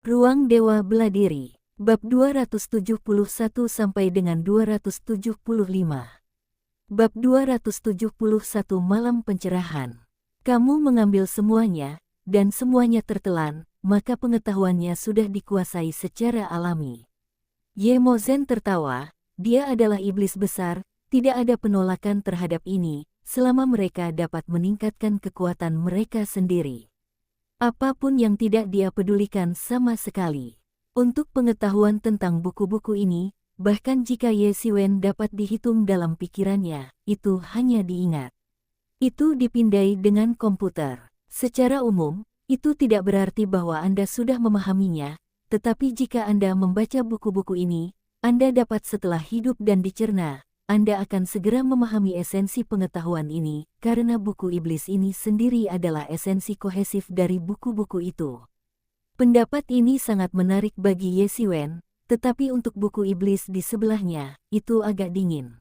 Ruang Dewa Beladiri, Bab 271 sampai dengan 275. Bab 271 Malam Pencerahan. Kamu mengambil semuanya, dan semuanya tertelan, maka pengetahuannya sudah dikuasai secara alami. Ye Mozen tertawa, dia adalah iblis besar, tidak ada penolakan terhadap ini, selama mereka dapat meningkatkan kekuatan mereka sendiri. Apapun yang tidak dia pedulikan sama sekali. Untuk pengetahuan tentang buku-buku ini, bahkan jika Ye Xiwen dapat dihitung dalam pikirannya, itu hanya diingat. Itu dipindai dengan komputer. Secara umum, itu tidak berarti bahwa Anda sudah memahaminya, tetapi jika Anda membaca buku-buku ini, Anda dapat setelah hidup dan dicerna, Anda akan segera memahami esensi pengetahuan ini, karena buku iblis ini sendiri adalah esensi kohesif dari buku-buku itu. Pendapat ini sangat menarik bagi Ye Xiwen, tetapi untuk buku iblis di sebelahnya, itu agak dingin.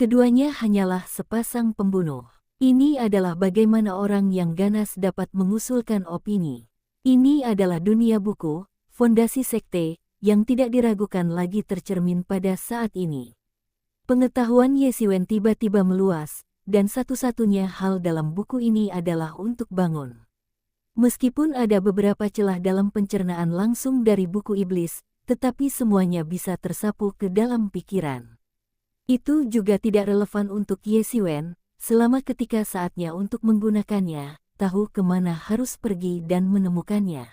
Keduanya hanyalah sepasang pembunuh. Ini adalah bagaimana orang yang ganas dapat mengusulkan opini. Ini adalah dunia buku, fondasi sekte, yang tidak diragukan lagi tercermin pada saat ini. Pengetahuan Ye Xiwen tiba-tiba meluas, dan satu-satunya hal dalam buku ini adalah untuk bangun. Meskipun ada beberapa celah dalam pencernaan langsung dari buku iblis, tetapi semuanya bisa tersapu ke dalam pikiran. Itu juga tidak relevan untuk Ye Xiwen, selama ketika saatnya untuk menggunakannya, tahu kemana harus pergi dan menemukannya.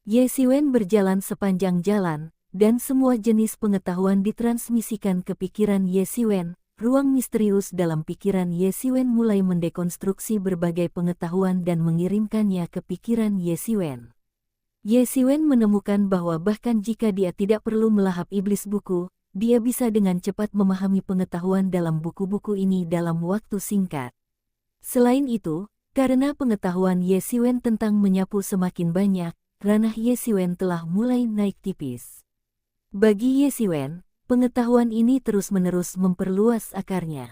Ye Xiwen berjalan sepanjang jalan, dan semua jenis pengetahuan ditransmisikan ke pikiran Ye Xiwen. Ruang misterius dalam pikiran Ye Xiwen mulai mendekonstruksi berbagai pengetahuan dan mengirimkannya ke pikiran Ye Xiwen. Ye Xiwen menemukan bahwa bahkan jika dia tidak perlu melahap iblis buku, dia bisa dengan cepat memahami pengetahuan dalam buku-buku ini dalam waktu singkat. Selain itu, karena pengetahuan Ye Xiwen tentang menyapu semakin banyak, ranah Ye Xiwen telah mulai naik tipis. Bagi Ye Xiwen, pengetahuan ini terus-menerus memperluas akarnya.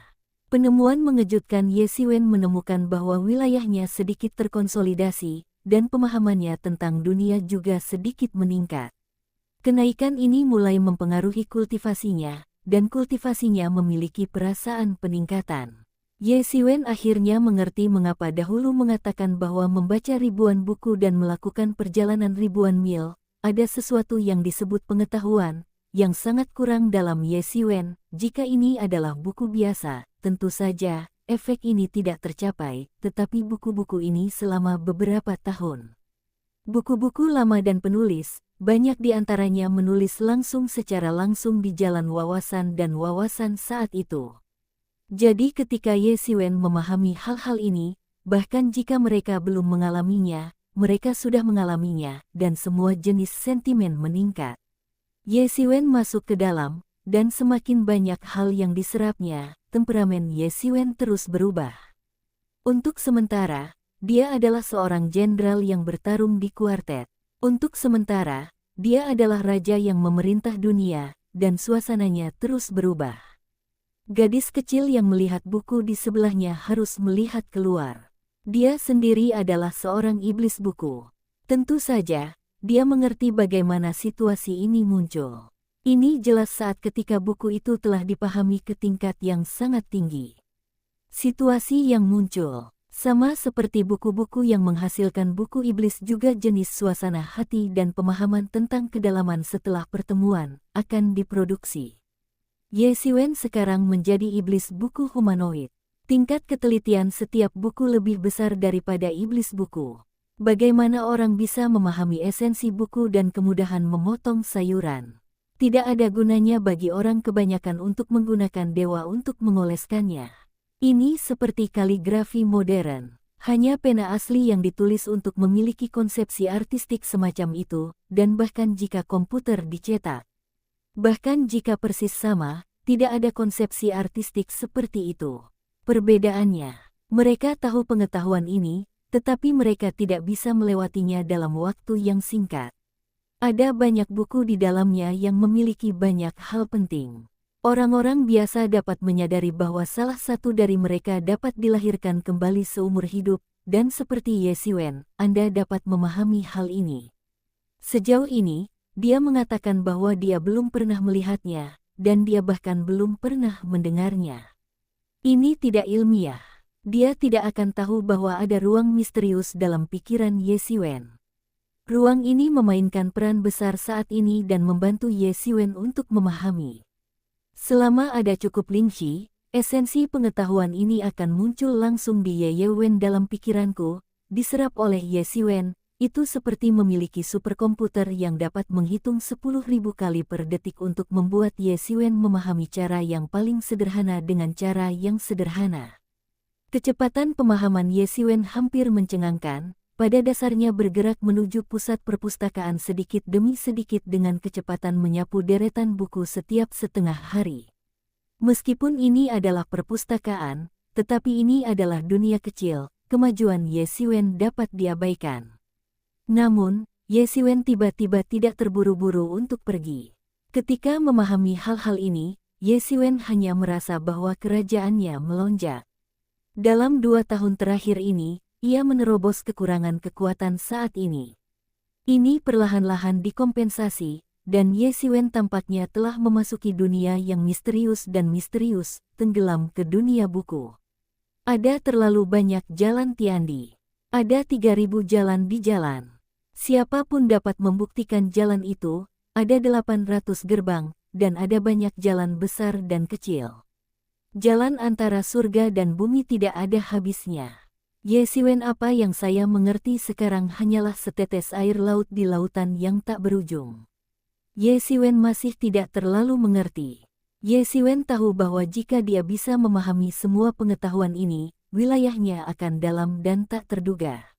Penemuan mengejutkan Ye Xiwen menemukan bahwa wilayahnya sedikit terkonsolidasi, dan pemahamannya tentang dunia juga sedikit meningkat. Kenaikan ini mulai mempengaruhi kultivasinya, dan kultivasinya memiliki perasaan peningkatan. Ye Xiwen akhirnya mengerti mengapa dahulu mengatakan bahwa membaca ribuan buku dan melakukan perjalanan ribuan mil, ada sesuatu yang disebut pengetahuan, yang sangat kurang dalam Ye Xiwen. Jika ini adalah buku biasa, tentu saja, efek ini tidak tercapai, tetapi buku-buku ini selama beberapa tahun. Buku-buku lama dan penulis, banyak di antaranya menulis langsung secara langsung di jalan wawasan dan wawasan saat itu. Jadi ketika Ye Xiwen memahami hal-hal ini, bahkan jika mereka belum mengalaminya, mereka sudah mengalaminya, dan semua jenis sentimen meningkat. Ye Xiwen masuk ke dalam, dan semakin banyak hal yang diserapnya, temperamen Ye Xiwen terus berubah. Untuk sementara, dia adalah seorang jenderal yang bertarung di kuartet. Untuk sementara, dia adalah raja yang memerintah dunia, dan suasananya terus berubah. Gadis kecil yang melihat buku di sebelahnya harus melihat keluar. Dia sendiri adalah seorang iblis buku. Tentu saja, dia mengerti bagaimana situasi ini muncul. Ini jelas saat ketika buku itu telah dipahami ke tingkat yang sangat tinggi. Situasi yang muncul, sama seperti buku-buku yang menghasilkan buku iblis juga jenis suasana hati dan pemahaman tentang kedalaman setelah pertemuan, akan diproduksi. Ye Xiwen sekarang menjadi iblis buku humanoid. Tingkat ketelitian setiap buku lebih besar daripada iblis buku. Bagaimana orang bisa memahami esensi buku dan kemudahan memotong sayuran? Tidak ada gunanya bagi orang kebanyakan untuk menggunakan dewa untuk mengoleskannya. Ini seperti kaligrafi modern. Hanya pena asli yang ditulis untuk memiliki konsepsi artistik semacam itu, dan bahkan jika komputer dicetak. Bahkan jika persis sama, tidak ada konsepsi artistik seperti itu. Perbedaannya, mereka tahu pengetahuan ini, tetapi mereka tidak bisa melewatinya dalam waktu yang singkat. Ada banyak buku di dalamnya yang memiliki banyak hal penting. Orang-orang biasa dapat menyadari bahwa salah satu dari mereka dapat dilahirkan kembali seumur hidup, dan seperti Ye Xiwen, Anda dapat memahami hal ini. Sejauh ini, dia mengatakan bahwa dia belum pernah melihatnya, dan dia bahkan belum pernah mendengarnya. Ini tidak ilmiah. Dia tidak akan tahu bahwa ada ruang misterius dalam pikiran Ye Xiwen. Ruang ini memainkan peran besar saat ini dan membantu Ye Xiwen untuk memahami. Selama ada cukup Lingxi, esensi pengetahuan ini akan muncul langsung di Ye Wen dalam pikiranku, diserap oleh Ye Xiwen. Itu seperti memiliki superkomputer yang dapat menghitung 10.000 kali per detik untuk membuat Ye Xiwen memahami cara yang paling sederhana dengan cara yang sederhana. Kecepatan pemahaman Ye Xiwen hampir mencengangkan, pada dasarnya bergerak menuju pusat perpustakaan sedikit demi sedikit dengan kecepatan menyapu deretan buku setiap setengah hari. Meskipun ini adalah perpustakaan, tetapi ini adalah dunia kecil, kemajuan Ye Xiwen dapat diabaikan. Namun, Ye Xiwen tiba-tiba tidak terburu-buru untuk pergi. Ketika memahami hal-hal ini, Ye Xiwen hanya merasa bahwa kerajaannya melonjak. Dalam 2 tahun terakhir ini, ia menerobos kekurangan kekuatan saat ini. Ini perlahan-lahan dikompensasi, dan Ye Xiwen tampaknya telah memasuki dunia yang misterius dan misterius, tenggelam ke dunia buku. Ada terlalu banyak jalan Tiandi. Ada 3.000 jalan di jalan. Siapapun dapat membuktikan jalan itu, ada 800 gerbang, dan ada banyak jalan besar dan kecil. Jalan antara surga dan bumi tidak ada habisnya. Ye Xiwen, apa yang saya mengerti sekarang hanyalah setetes air laut di lautan yang tak berujung. Ye Xiwen masih tidak terlalu mengerti. Ye Xiwen tahu bahwa jika dia bisa memahami semua pengetahuan ini, wilayahnya akan dalam dan tak terduga.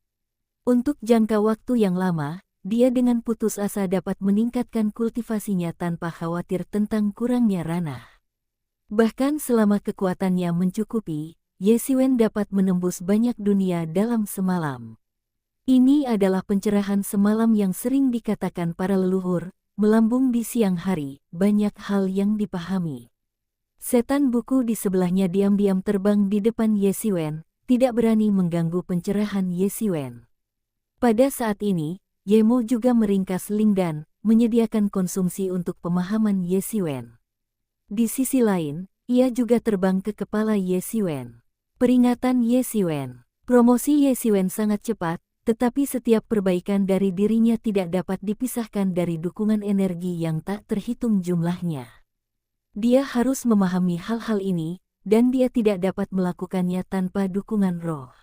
Untuk jangka waktu yang lama, dia dengan putus asa dapat meningkatkan kultivasinya tanpa khawatir tentang kurangnya ranah. Bahkan selama kekuatannya mencukupi, Ye Xiwen dapat menembus banyak dunia dalam semalam. Ini adalah pencerahan semalam yang sering dikatakan para leluhur, melambung di siang hari, banyak hal yang dipahami. Setan buku di sebelahnya diam-diam terbang di depan Ye Xiwen, tidak berani mengganggu pencerahan Ye Xiwen. Pada saat ini, Ye Mo juga meringkas Lingdan, menyediakan konsumsi untuk pemahaman Ye Xiwen. Di sisi lain, ia juga terbang ke kepala Ye Xiwen. Peringatan Ye Xiwen. Promosi Ye Xiwen sangat cepat, tetapi setiap perbaikan dari dirinya tidak dapat dipisahkan dari dukungan energi yang tak terhitung jumlahnya. Dia harus memahami hal-hal ini, dan dia tidak dapat melakukannya tanpa dukungan roh.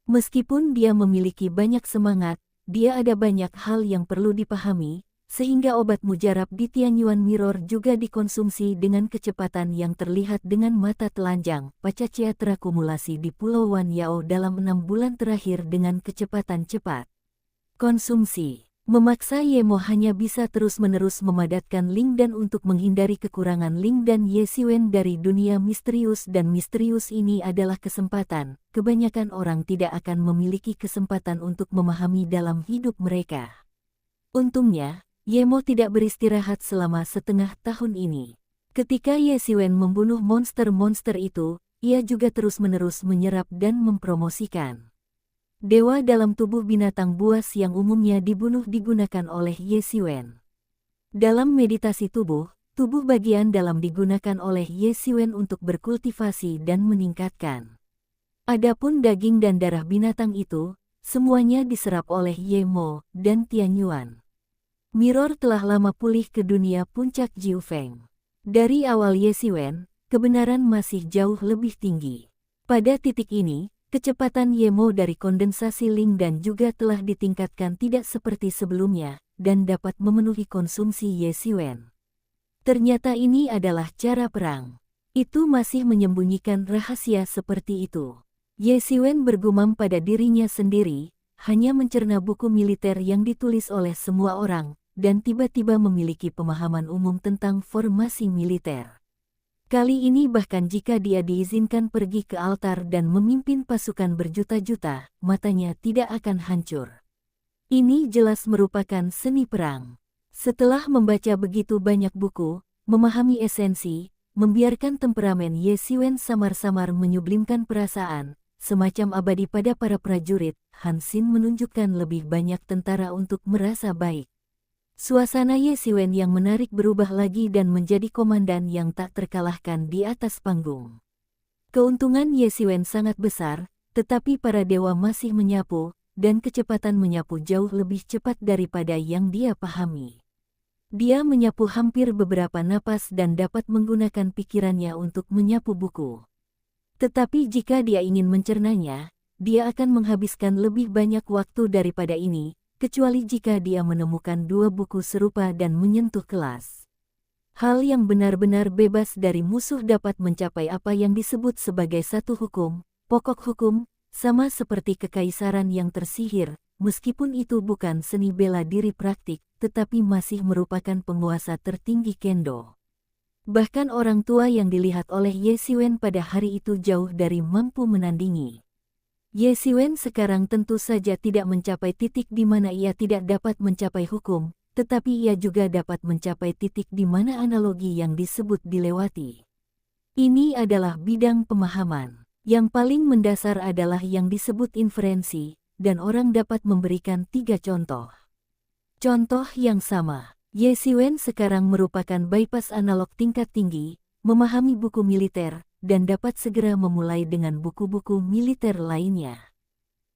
Meskipun dia memiliki banyak semangat, dia ada banyak hal yang perlu dipahami, sehingga obat mujarab di Tianyuan Mirror juga dikonsumsi dengan kecepatan yang terlihat dengan mata telanjang. Pacacea terakumulasi di Pulau Wan Yao dalam 6 bulan terakhir dengan kecepatan cepat. Konsumsi memaksa Ye Mo hanya bisa terus-menerus memadatkan Lingdan untuk menghindari kekurangan Lingdan Ye Xiwen dari dunia misterius, dan misterius ini adalah kesempatan. Kebanyakan orang tidak akan memiliki kesempatan untuk memahami dalam hidup mereka. Untungnya, Ye Mo tidak beristirahat selama setengah tahun ini. Ketika Ye Xiwen membunuh monster-monster itu, ia juga terus-menerus menyerap dan mempromosikan dewa dalam tubuh binatang buas yang umumnya dibunuh digunakan oleh Ye Xiwen. Dalam meditasi tubuh bagian dalam digunakan oleh Ye Xiwen untuk berkultivasi dan meningkatkan. Adapun daging dan darah binatang itu, semuanya diserap oleh Ye Mo dan Tianyuan Mirror telah lama pulih ke dunia puncak Jiu Feng. Dari awal Ye Xiwen, kebenaran masih jauh lebih tinggi. Pada titik ini, kecepatan Ye Mo dari kondensasi Lingdan juga telah ditingkatkan tidak seperti sebelumnya, dan dapat memenuhi konsumsi Ye Xiwen. Ternyata ini adalah cara perang. Itu masih menyembunyikan rahasia seperti itu. Ye Xiwen bergumam pada dirinya sendiri, hanya mencerna buku militer yang ditulis oleh semua orang, dan tiba-tiba memiliki pemahaman umum tentang formasi militer. Kali ini bahkan jika dia diizinkan pergi ke altar dan memimpin pasukan berjuta-juta, matanya tidak akan hancur. Ini jelas merupakan seni perang. Setelah membaca begitu banyak buku, memahami esensi, membiarkan temperamen Ye Xiwen samar-samar menyublimkan perasaan, semacam abadi pada para prajurit, Han Xin menunjukkan lebih banyak tentara untuk merasa baik. Suasana Ye Xiwen yang menarik berubah lagi dan menjadi komandan yang tak terkalahkan di atas panggung. Keuntungan Ye Xiwen sangat besar, tetapi para dewa masih menyapu, dan kecepatan menyapu jauh lebih cepat daripada yang dia pahami. Dia menyapu hampir beberapa napas dan dapat menggunakan pikirannya untuk menyapu buku. Tetapi jika dia ingin mencernanya, dia akan menghabiskan lebih banyak waktu daripada ini, kecuali jika dia menemukan dua buku serupa dan menyentuh kelas. Hal yang benar-benar bebas dari musuh dapat mencapai apa yang disebut sebagai satu hukum, pokok hukum, sama seperti kekaisaran yang tersihir, meskipun itu bukan seni bela diri praktik, tetapi masih merupakan penguasa tertinggi kendo. Bahkan orang tua yang dilihat oleh Ye Xiwen pada hari itu jauh dari mampu menandingi. Ye Xiwen sekarang tentu saja tidak mencapai titik di mana ia tidak dapat mencapai hukum, tetapi ia juga dapat mencapai titik di mana analogi yang disebut dilewati. Ini adalah bidang pemahaman. Yang paling mendasar adalah yang disebut inferensi, dan orang dapat memberikan 3 contoh. Contoh yang sama. Ye Xiwen sekarang merupakan bypass analog tingkat tinggi, memahami buku militer, dan dapat segera memulai dengan buku-buku militer lainnya.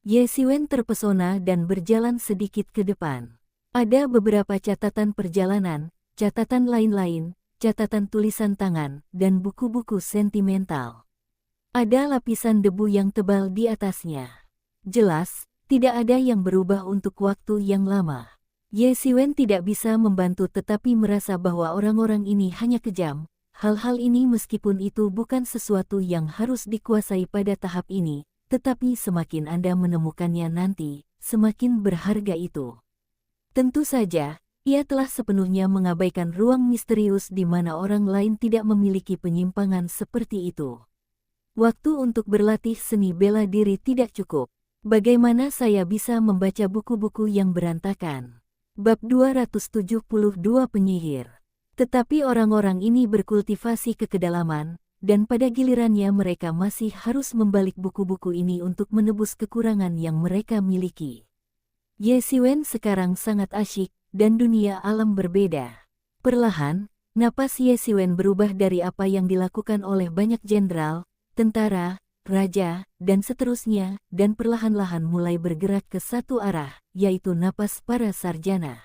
Ye Xiwen terpesona dan berjalan sedikit ke depan. Ada beberapa catatan perjalanan, catatan lain-lain, catatan tulisan tangan, dan buku-buku sentimental. Ada lapisan debu yang tebal di atasnya. Jelas, tidak ada yang berubah untuk waktu yang lama. Ye Xiwen tidak bisa membantu tetapi merasa bahwa orang-orang ini hanya kejam. Hal-hal ini meskipun itu bukan sesuatu yang harus dikuasai pada tahap ini, tetapi semakin Anda menemukannya nanti, semakin berharga itu. Tentu saja, ia telah sepenuhnya mengabaikan ruang misterius di mana orang lain tidak memiliki penyimpangan seperti itu. Waktu untuk berlatih seni bela diri tidak cukup. Bagaimana saya bisa membaca buku-buku yang berantakan? Bab 272 Penyihir. Tetapi orang-orang ini berkultivasi ke kedalaman, dan pada gilirannya mereka masih harus membalik buku-buku ini untuk menebus kekurangan yang mereka miliki. Ye Xiwen sekarang sangat asyik, dan dunia alam berbeda. Perlahan, napas Ye Xiwen berubah dari apa yang dilakukan oleh banyak jenderal, tentara, raja, dan seterusnya, dan perlahan-lahan mulai bergerak ke satu arah, yaitu napas para sarjana.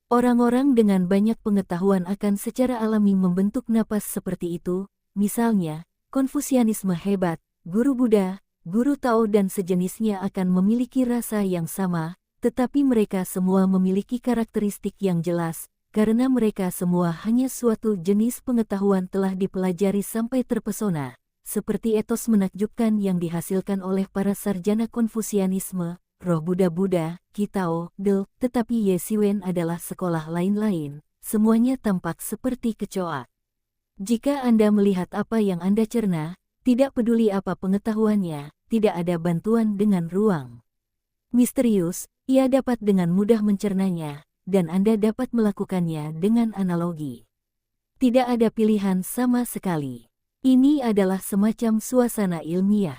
Orang-orang dengan banyak pengetahuan akan secara alami membentuk napas seperti itu, misalnya, Konfusianisme hebat, guru Buddha, guru Tao dan sejenisnya akan memiliki rasa yang sama, tetapi mereka semua memiliki karakteristik yang jelas, karena mereka semua hanya suatu jenis pengetahuan telah dipelajari sampai terpesona. Seperti etos menakjubkan yang dihasilkan oleh para sarjana Konfusianisme, roh Buddha-Buddha, Kitao, Del, tetapi Ye Xiwen adalah sekolah lain-lain, semuanya tampak seperti kecoa. Jika Anda melihat apa yang Anda cerna, tidak peduli apa pengetahuannya, tidak ada bantuan dengan ruang misterius, ia dapat dengan mudah mencernanya, dan Anda dapat melakukannya dengan analogi. Tidak ada pilihan sama sekali. Ini adalah semacam suasana ilmiah.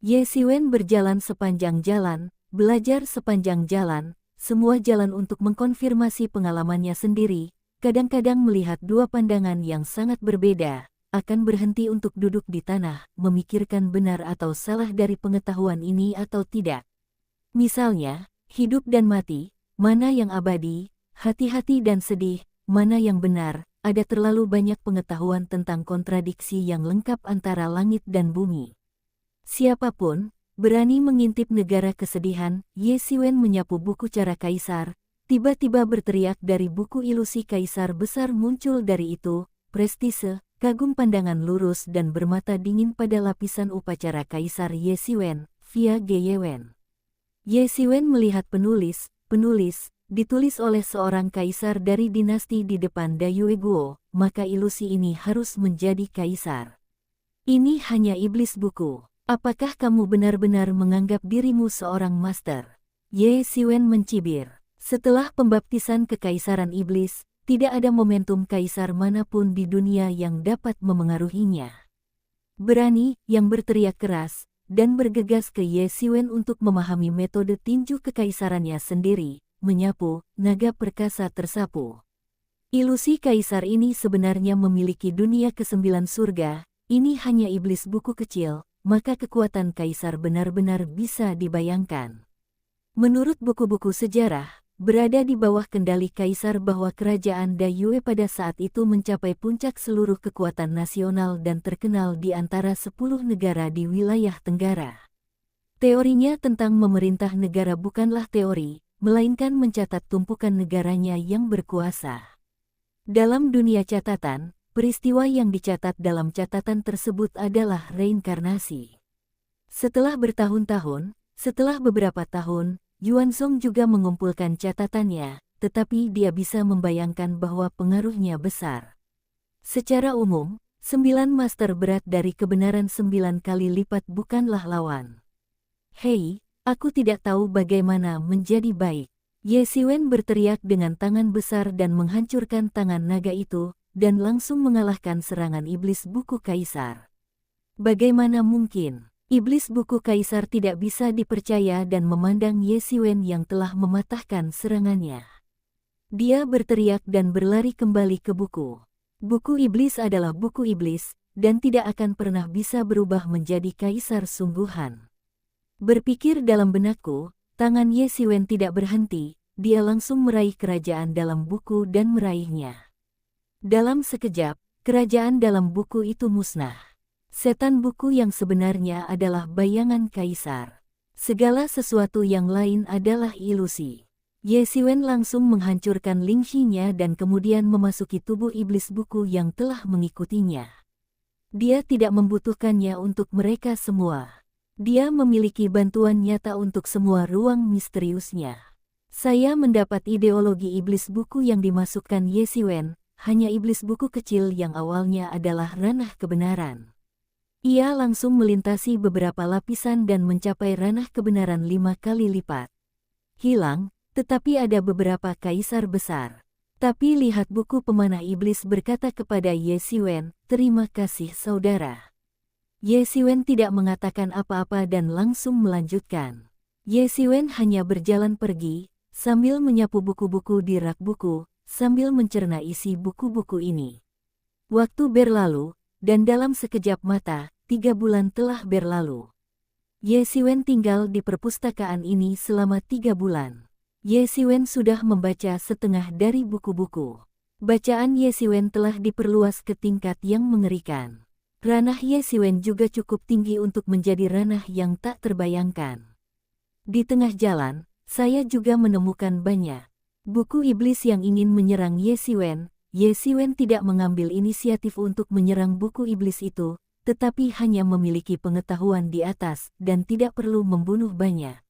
Ye Xiwen berjalan sepanjang jalan, belajar sepanjang jalan, semua jalan untuk mengkonfirmasi pengalamannya sendiri, kadang-kadang melihat dua pandangan yang sangat berbeda, akan berhenti untuk duduk di tanah, memikirkan benar atau salah dari pengetahuan ini atau tidak. Misalnya, hidup dan mati, mana yang abadi, hati-hati dan sedih, mana yang benar. Ada terlalu banyak pengetahuan tentang kontradiksi yang lengkap antara langit dan bumi. Siapapun berani mengintip negara kesedihan. Ye Xiwen menyapu buku cara kaisar, tiba-tiba berteriak dari buku ilusi kaisar besar muncul dari itu, prestise, kagum pandangan lurus dan bermata dingin pada lapisan upacara kaisar Ye Xiwen, via Ge Yewen. Ye Xiwen melihat penulis, ditulis oleh seorang kaisar dari dinasti di depan Dayue Guo, maka ilusi ini harus menjadi kaisar. Ini hanya iblis buku. Apakah kamu benar-benar menganggap dirimu seorang master? Ye Xiwen mencibir. Setelah pembaptisan kekaisaran iblis, tidak ada momentum kaisar manapun di dunia yang dapat memengaruhinya. Berani, yang berteriak keras, dan bergegas ke Ye Xiwen untuk memahami metode tinju kekaisarannya sendiri, menyapu, naga perkasa tersapu. Ilusi kaisar ini sebenarnya memiliki dunia ke-9 surga, ini hanya iblis buku kecil, maka kekuatan kaisar benar-benar bisa dibayangkan. Menurut buku-buku sejarah, berada di bawah kendali kaisar bahwa kerajaan Dayue pada saat itu mencapai puncak seluruh kekuatan nasional dan terkenal di antara 10 negara di wilayah Tenggara. Teorinya tentang memerintah negara bukanlah teori, melainkan mencatat tumpukan negaranya yang berkuasa. Dalam dunia catatan, peristiwa yang dicatat dalam catatan tersebut adalah reinkarnasi. Setelah bertahun-tahun, setelah beberapa tahun, Yuanzong juga mengumpulkan catatannya, tetapi dia bisa membayangkan bahwa pengaruhnya besar. Secara umum, 9 master berat dari kebenaran 9 kali lipat bukanlah lawan. Hei, aku tidak tahu bagaimana menjadi baik. Ye Xiwen berteriak dengan tangan besar dan menghancurkan tangan naga itu, dan langsung mengalahkan serangan iblis buku kaisar. Bagaimana mungkin? Iblis buku kaisar tidak bisa dipercaya dan memandang Ye Xiwen yang telah mematahkan serangannya. Dia berteriak dan berlari kembali ke buku. Buku iblis adalah buku iblis, dan tidak akan pernah bisa berubah menjadi kaisar sungguhan. Berpikir dalam benakku, tangan Ye Xiwen tidak berhenti, dia langsung meraih kerajaan dalam buku dan meraihnya. Dalam sekejap, kerajaan dalam buku itu musnah. Setan buku yang sebenarnya adalah bayangan kaisar. Segala sesuatu yang lain adalah ilusi. Ye Xiwen langsung menghancurkan Lingxi-nya dan kemudian memasuki tubuh iblis buku yang telah mengikutinya. Dia tidak membutuhkannya untuk mereka semua. Dia memiliki bantuan nyata untuk semua ruang misteriusnya. Saya mendapat ideologi iblis buku yang dimasukkan Ye Xiwen, hanya iblis buku kecil yang awalnya adalah ranah kebenaran. Ia langsung melintasi beberapa lapisan dan mencapai ranah kebenaran 5 kali lipat. Hilang, tetapi ada beberapa kaisar besar. Tapi lihat buku pemanah iblis berkata kepada Ye Xiwen, terima kasih saudara. Ye Xiwen tidak mengatakan apa-apa dan langsung melanjutkan. Ye Xiwen hanya berjalan pergi, sambil menyapu buku-buku di rak buku, sambil mencerna isi buku-buku ini. Waktu berlalu, dan dalam sekejap mata, 3 bulan telah berlalu. Ye Xiwen tinggal di perpustakaan ini selama 3 bulan. Ye Xiwen sudah membaca setengah dari buku-buku. Bacaan Ye Xiwen telah diperluas ke tingkat yang mengerikan. Ranah Ye Xiwen juga cukup tinggi untuk menjadi ranah yang tak terbayangkan. Di tengah jalan, saya juga menemukan banyak buku iblis yang ingin menyerang Ye Xiwen. Ye Xiwen tidak mengambil inisiatif untuk menyerang buku iblis itu, tetapi hanya memiliki pengetahuan di atas dan tidak perlu membunuh banyak.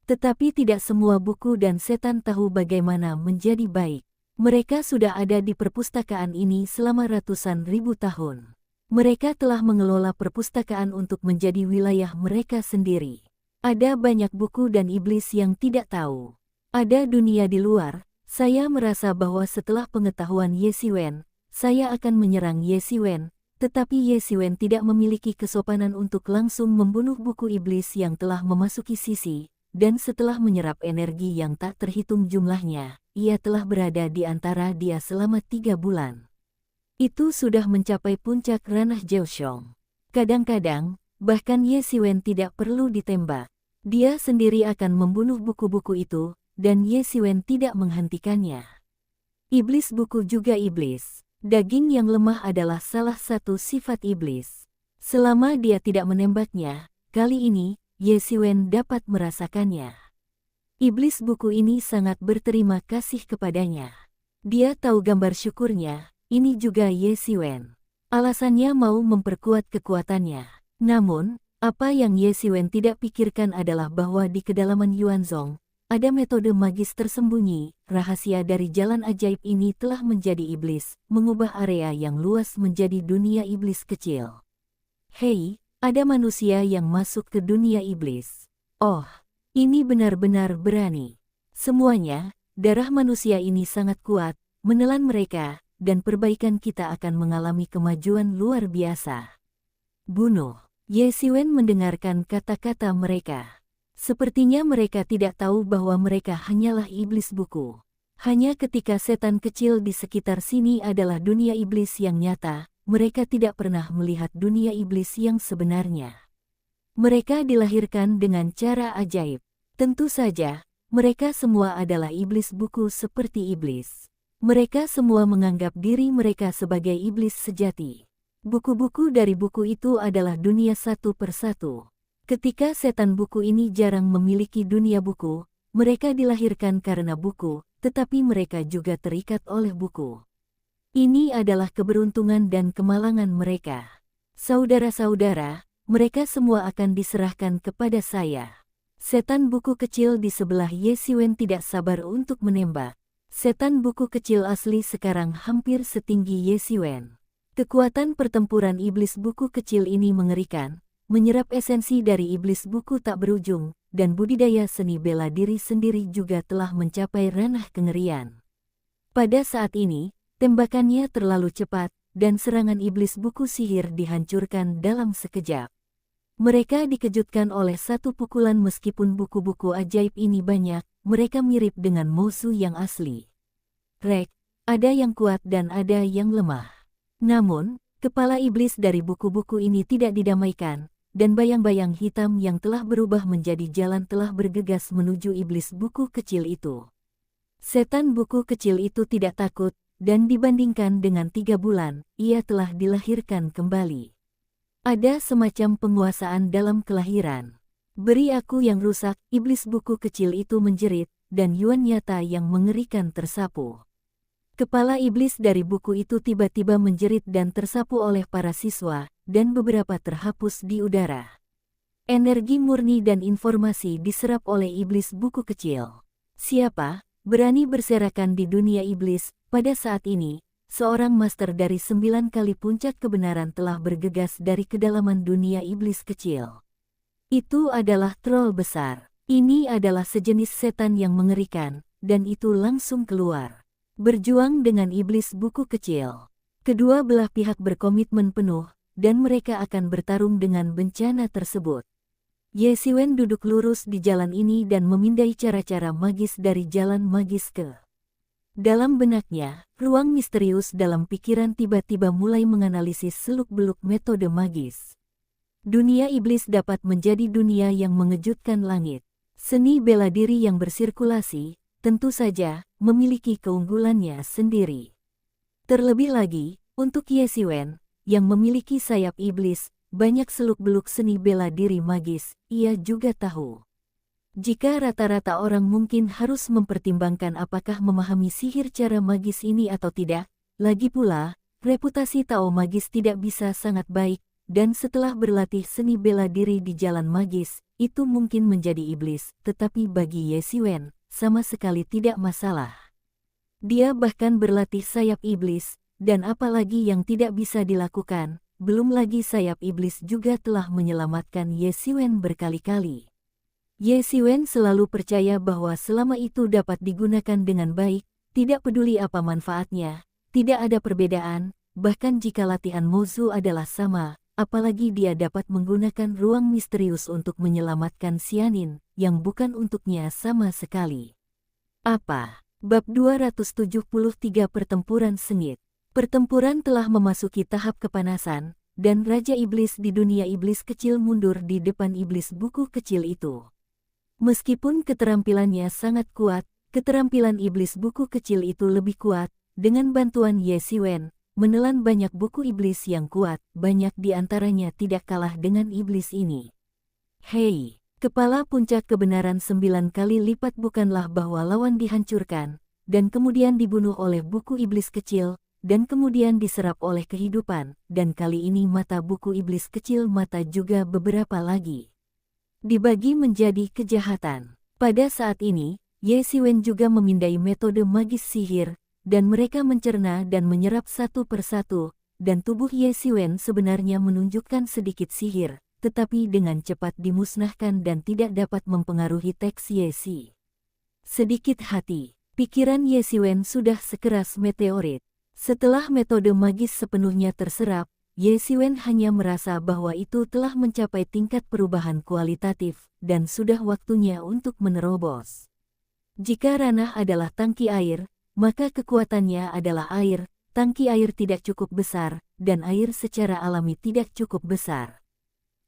Tetapi tidak semua buku dan setan tahu bagaimana menjadi baik. Mereka sudah ada di perpustakaan ini selama ratusan ribu tahun. Mereka telah mengelola perpustakaan untuk menjadi wilayah mereka sendiri. Ada banyak buku dan iblis yang tidak tahu. Ada dunia di luar. Saya merasa bahwa setelah pengetahuan Ye Xiwen, saya akan menyerang Ye Xiwen, tetapi Ye Xiwen tidak memiliki kesopanan untuk langsung membunuh buku iblis yang telah memasuki sisi, dan setelah menyerap energi yang tak terhitung jumlahnya, ia telah berada di antara dia selama 3 bulan. Itu sudah mencapai puncak ranah Jiaoxiong. Kadang-kadang, bahkan Ye Xiwen tidak perlu ditembak. Dia sendiri akan membunuh buku-buku itu, dan Ye Xiwen tidak menghentikannya. Iblis buku juga iblis. Daging yang lemah adalah salah satu sifat iblis. Selama dia tidak menembaknya, kali ini, Ye Xiwen dapat merasakannya. Iblis buku ini sangat berterima kasih kepadanya. Dia tahu gambar syukurnya, ini juga Ye Xiwen. Alasannya mau memperkuat kekuatannya. Namun, apa yang Ye Xiwen tidak pikirkan adalah bahwa di kedalaman Yuanzong, ada metode magis tersembunyi. Rahasia dari jalan ajaib ini telah menjadi iblis, mengubah area yang luas menjadi dunia iblis kecil. Hei, ada manusia yang masuk ke dunia iblis. Oh, ini benar-benar berani. Semuanya, darah manusia ini sangat kuat, menelan mereka, dan perbaikan kita akan mengalami kemajuan luar biasa. Bunuh. Ye Xiwen mendengarkan kata-kata mereka. Sepertinya mereka tidak tahu bahwa mereka hanyalah iblis buku. Hanya ketika setan kecil di sekitar sini adalah dunia iblis yang nyata, mereka tidak pernah melihat dunia iblis yang sebenarnya. Mereka dilahirkan dengan cara ajaib. Tentu saja, mereka semua adalah iblis buku seperti iblis. Mereka semua menganggap diri mereka sebagai iblis sejati. Buku-buku dari buku itu adalah dunia satu persatu. Ketika setan buku ini jarang memiliki dunia buku, mereka dilahirkan karena buku, tetapi mereka juga terikat oleh buku. Ini adalah keberuntungan dan kemalangan mereka. Saudara-saudara, mereka semua akan diserahkan kepada saya. Setan buku kecil di sebelah Yesiwen tidak sabar untuk menembak. Setan buku kecil asli sekarang hampir setinggi Yesiwen. Kekuatan pertempuran iblis buku kecil ini mengerikan, menyerap esensi dari iblis buku tak berujung, dan budidaya seni bela diri sendiri juga telah mencapai ranah kengerian. Pada saat ini, tembakannya terlalu cepat, dan serangan iblis buku sihir dihancurkan dalam sekejap. Mereka dikejutkan oleh satu pukulan meskipun buku-buku ajaib ini banyak, mereka mirip dengan musuh yang asli. Rek, ada yang kuat dan ada yang lemah. Namun, kepala iblis dari buku-buku ini tidak didamaikan, dan bayang-bayang hitam yang telah berubah menjadi jalan telah bergegas menuju iblis buku kecil itu. Setan buku kecil itu tidak takut, dan dibandingkan dengan 3 bulan, ia telah dilahirkan kembali. Ada semacam penguasaan dalam kelahiran. Beri aku yang rusak, iblis buku kecil itu menjerit, dan Yuan nyata yang mengerikan tersapu. Kepala iblis dari buku itu tiba-tiba menjerit dan tersapu oleh para siswa, dan beberapa terhapus di udara. Energi murni dan informasi diserap oleh iblis buku kecil. Siapa berani berserakan di dunia iblis? Pada saat ini, seorang master dari 9 kali puncak kebenaran telah bergegas dari kedalaman dunia iblis kecil. Itu adalah troll besar. Ini adalah sejenis setan yang mengerikan, dan itu langsung keluar. Berjuang dengan iblis buku kecil. Kedua belah pihak berkomitmen penuh, dan mereka akan bertarung dengan bencana tersebut. Yesiwen duduk lurus di jalan ini dan memindai cara-cara magis dari jalan magis ke. Dalam benaknya, ruang misterius dalam pikiran tiba-tiba mulai menganalisis seluk-beluk metode magis. Dunia iblis dapat menjadi dunia yang mengejutkan langit. Seni bela diri yang bersirkulasi, tentu saja, memiliki keunggulannya sendiri. Terlebih lagi, untuk Yesiwen, yang memiliki sayap iblis, banyak seluk-beluk seni bela diri magis, ia juga tahu. Jika rata-rata orang mungkin harus mempertimbangkan apakah memahami sihir cara magis ini atau tidak, lagi pula, reputasi Tao magis tidak bisa sangat baik, dan setelah berlatih seni bela diri di jalan magis, itu mungkin menjadi iblis, tetapi bagi Yesiwen, sama sekali tidak masalah. Dia bahkan berlatih sayap iblis, dan apalagi yang tidak bisa dilakukan, belum lagi sayap iblis juga telah menyelamatkan Yesiwen berkali-kali. Yesiwen selalu percaya bahwa selama itu dapat digunakan dengan baik, tidak peduli apa manfaatnya, tidak ada perbedaan, bahkan jika latihan Mozu adalah sama, apalagi dia dapat menggunakan ruang misterius untuk menyelamatkan Xianin, yang bukan untuknya sama sekali. Apa? Bab 273 Pertempuran Sengit. Pertempuran telah memasuki tahap kepanasan, dan Raja Iblis di dunia iblis kecil mundur di depan iblis buku kecil itu. Meskipun keterampilannya sangat kuat, keterampilan iblis buku kecil itu lebih kuat. Dengan bantuan Yesiwen, menelan banyak buku iblis yang kuat, banyak di antaranya tidak kalah dengan iblis ini. Hei, kepala puncak kebenaran 9 kali lipat bukanlah bahwa lawan dihancurkan, dan kemudian dibunuh oleh buku iblis kecil, dan kemudian diserap oleh kehidupan, dan kali ini mata buku iblis kecil mata juga beberapa lagi. Dibagi menjadi kejahatan. Pada saat ini, Yesiwen juga memindai metode magis sihir, dan mereka mencerna dan menyerap satu persatu, dan tubuh Yesiwen sebenarnya menunjukkan sedikit sihir, tetapi dengan cepat dimusnahkan dan tidak dapat mempengaruhi teks Yesi. Sedikit hati, pikiran Yesiwen sudah sekeras meteorit. Setelah metode magis sepenuhnya terserap, Ye Xiwen hanya merasa bahwa itu telah mencapai tingkat perubahan kualitatif dan sudah waktunya untuk menerobos. Jika ranah adalah tangki air, maka kekuatannya adalah air. Tangki air tidak cukup besar, dan air secara alami tidak cukup besar.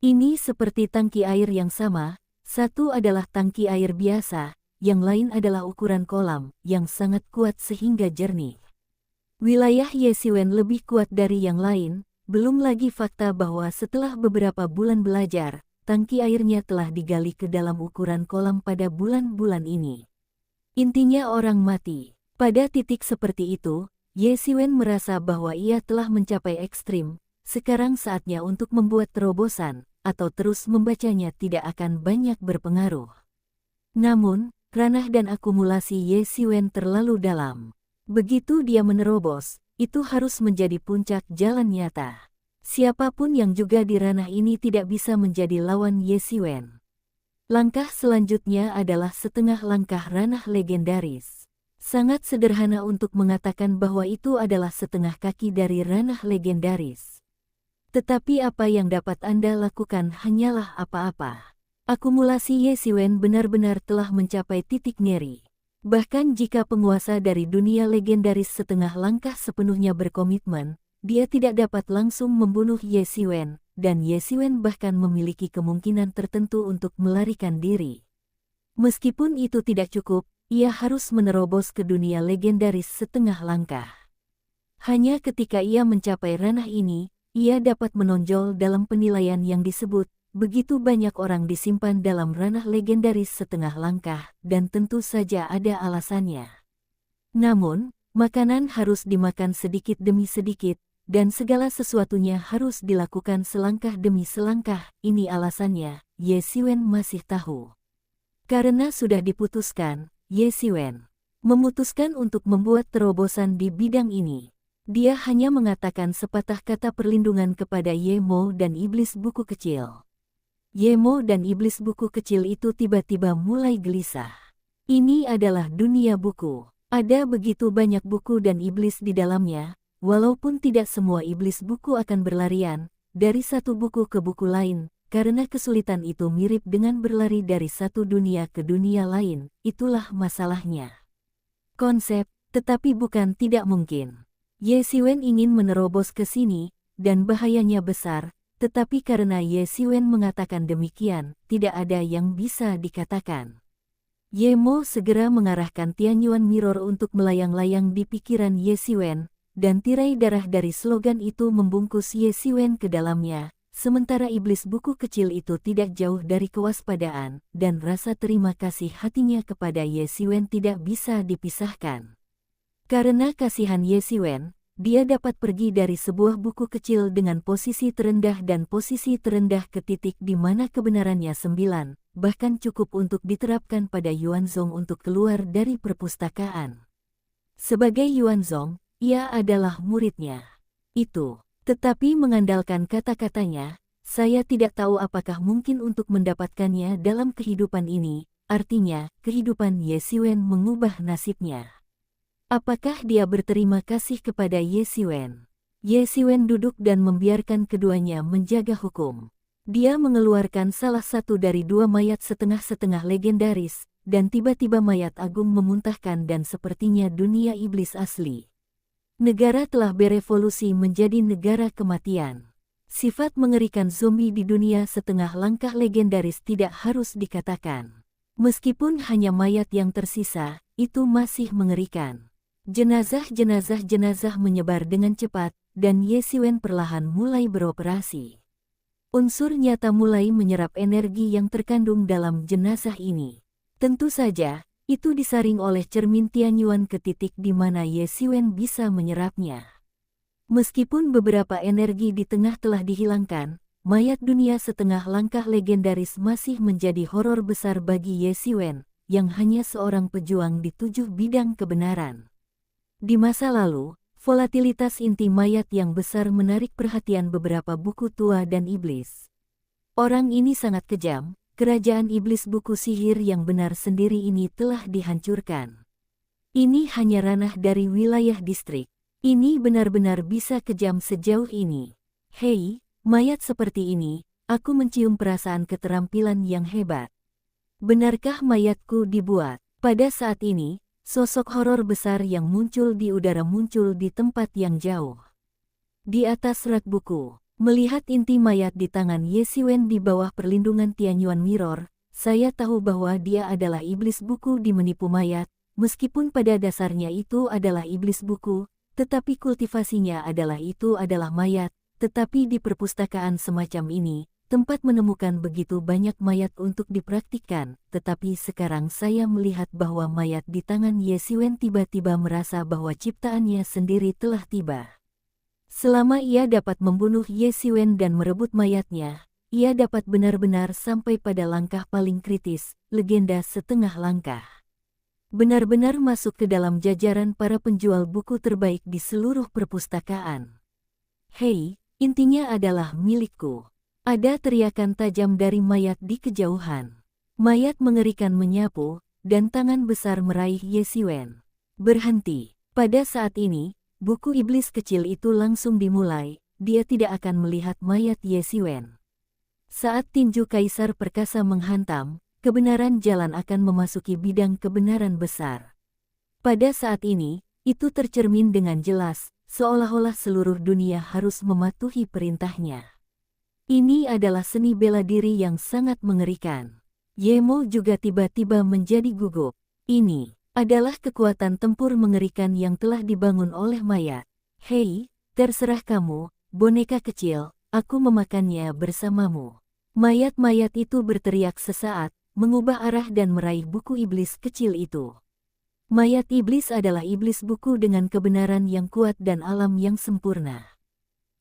Ini seperti tangki air yang sama, satu adalah tangki air biasa, yang lain adalah ukuran kolam, yang sangat kuat sehingga jernih. Wilayah Ye Xiwen lebih kuat dari yang lain, belum lagi fakta bahwa setelah beberapa bulan belajar, tangki airnya telah digali ke dalam ukuran kolam pada bulan-bulan ini. Intinya orang mati. Pada titik seperti itu, Ye Xiwen merasa bahwa ia telah mencapai ekstrim, sekarang saatnya untuk membuat terobosan, atau terus membacanya tidak akan banyak berpengaruh. Namun, ranah dan akumulasi Ye Xiwen terlalu dalam. Begitu dia menerobos, itu harus menjadi puncak jalan nyata. Siapapun yang juga di ranah ini tidak bisa menjadi lawan Ye Xiwen. Langkah selanjutnya adalah setengah langkah ranah legendaris. Sangat sederhana untuk mengatakan bahwa itu adalah setengah kaki dari ranah legendaris. Tetapi apa yang dapat Anda lakukan hanyalah apa-apa. Akumulasi Ye Xiwen benar-benar telah mencapai titik ngeri. Bahkan jika penguasa dari dunia legendaris setengah langkah sepenuhnya berkomitmen, dia tidak dapat langsung membunuh Ye Xiwen, dan Ye Xiwen bahkan memiliki kemungkinan tertentu untuk melarikan diri. Meskipun itu tidak cukup, ia harus menerobos ke dunia legendaris setengah langkah. Hanya ketika ia mencapai ranah ini, ia dapat menonjol dalam penilaian yang disebut, begitu banyak orang disimpan dalam ranah legendaris setengah langkah, dan tentu saja ada alasannya. Namun, makanan harus dimakan sedikit demi sedikit, dan segala sesuatunya harus dilakukan selangkah demi selangkah. Ini alasannya, Ye Xiwen masih tahu. Karena sudah diputuskan, Ye Xiwen memutuskan untuk membuat terobosan di bidang ini. Dia hanya mengatakan sepatah kata perlindungan kepada Ye Mo dan iblis buku kecil. Ye Mo dan iblis buku kecil itu tiba-tiba mulai gelisah. Ini adalah dunia buku. Ada begitu banyak buku dan iblis di dalamnya, walaupun tidak semua iblis buku akan berlarian dari satu buku ke buku lain, karena kesulitan itu mirip dengan berlari dari satu dunia ke dunia lain. Itulah masalahnya. Konsep, tetapi bukan tidak mungkin. Ye Xiwen ingin menerobos ke sini, dan bahayanya besar. Tetapi karena Ye Xiwen mengatakan demikian, tidak ada yang bisa dikatakan. Ye Mo segera mengarahkan Tianyuan Mirror untuk melayang-layang di pikiran Ye Xiwen, dan tirai darah dari slogan itu membungkus Ye Xiwen ke dalamnya, sementara iblis buku kecil itu tidak jauh dari kewaspadaan, dan rasa terima kasih hatinya kepada Ye Xiwen tidak bisa dipisahkan. Karena kasihan Ye Xiwen, dia dapat pergi dari sebuah buku kecil dengan posisi terendah dan posisi terendah ke titik di mana kebenarannya 9, bahkan cukup untuk diterapkan pada Yuanzong untuk keluar dari perpustakaan. Sebagai Yuanzong, ia adalah muridnya. Itu, tetapi mengandalkan kata-katanya, saya tidak tahu apakah mungkin untuk mendapatkannya dalam kehidupan ini, artinya, kehidupan Ye Xiwen mengubah nasibnya. Apakah dia berterima kasih kepada Ye Xiwen? Ye Xiwen duduk dan membiarkan keduanya menjaga hukum. Dia mengeluarkan salah satu dari dua mayat setengah-setengah legendaris, dan tiba-tiba mayat agung memuntahkan dan sepertinya dunia iblis asli. Negara telah berevolusi menjadi negara kematian. Sifat mengerikan zombie di dunia setengah langkah legendaris tidak harus dikatakan. Meskipun hanya mayat yang tersisa, itu masih mengerikan. Jenazah menyebar dengan cepat, dan Ye Xiwen perlahan mulai beroperasi. Unsur nyata mulai menyerap energi yang terkandung dalam jenazah ini. Tentu saja, itu disaring oleh cermin Tianyuan ke titik di mana Ye Xiwen bisa menyerapnya. Meskipun beberapa energi di tengah telah dihilangkan, mayat dunia setengah langkah legendaris masih menjadi horor besar bagi Ye Xiwen, yang hanya seorang pejuang di 7 bidang kebenaran. Di masa lalu, volatilitas inti mayat yang besar menarik perhatian beberapa buku tua dan iblis. Orang ini sangat kejam, kerajaan iblis buku sihir yang benar sendiri ini telah dihancurkan. Ini hanya ranah dari wilayah distrik. Ini benar-benar bisa kejam sejauh ini. Hei, mayat seperti ini, aku mencium perasaan keterampilan yang hebat. Benarkah mayatku dibuat? Pada saat ini, sosok horor besar yang muncul di udara muncul di tempat yang jauh. Di atas rak buku, melihat inti mayat di tangan Ye Xiwen di bawah perlindungan Tianyuan Mirror, saya tahu bahwa dia adalah iblis buku di menipu mayat, meskipun pada dasarnya itu adalah iblis buku, tetapi kultivasinya adalah mayat, tetapi di perpustakaan semacam ini, tempat menemukan begitu banyak mayat untuk dipraktikkan, tetapi sekarang saya melihat bahwa mayat di tangan Ye Xiwen tiba-tiba merasa bahwa ciptaannya sendiri telah tiba. Selama ia dapat membunuh Ye Xiwen dan merebut mayatnya, ia dapat benar-benar sampai pada langkah paling kritis, legenda setengah langkah. Benar-benar masuk ke dalam jajaran para penjual buku terbaik di seluruh perpustakaan. Hei, intinya adalah milikku. Ada teriakan tajam dari mayat di kejauhan. Mayat mengerikan menyapu, dan tangan besar meraih Ye Xiwen. Berhenti. Pada saat ini, buku iblis kecil itu langsung dimulai, dia tidak akan melihat mayat Ye Xiwen. Saat tinju Kaisar Perkasa menghantam, kebenaran jalan akan memasuki bidang kebenaran besar. Pada saat ini, itu tercermin dengan jelas, seolah-olah seluruh dunia harus mematuhi perintahnya. Ini adalah seni bela diri yang sangat mengerikan. Ye Mo juga tiba-tiba menjadi gugup. Ini adalah kekuatan tempur mengerikan yang telah dibangun oleh mayat. Hei, terserah kamu, boneka kecil, aku memakannya bersamamu. Mayat-mayat itu berteriak sesaat, mengubah arah dan meraih buku iblis kecil itu. Mayat iblis adalah iblis buku dengan kebenaran yang kuat dan alam yang sempurna.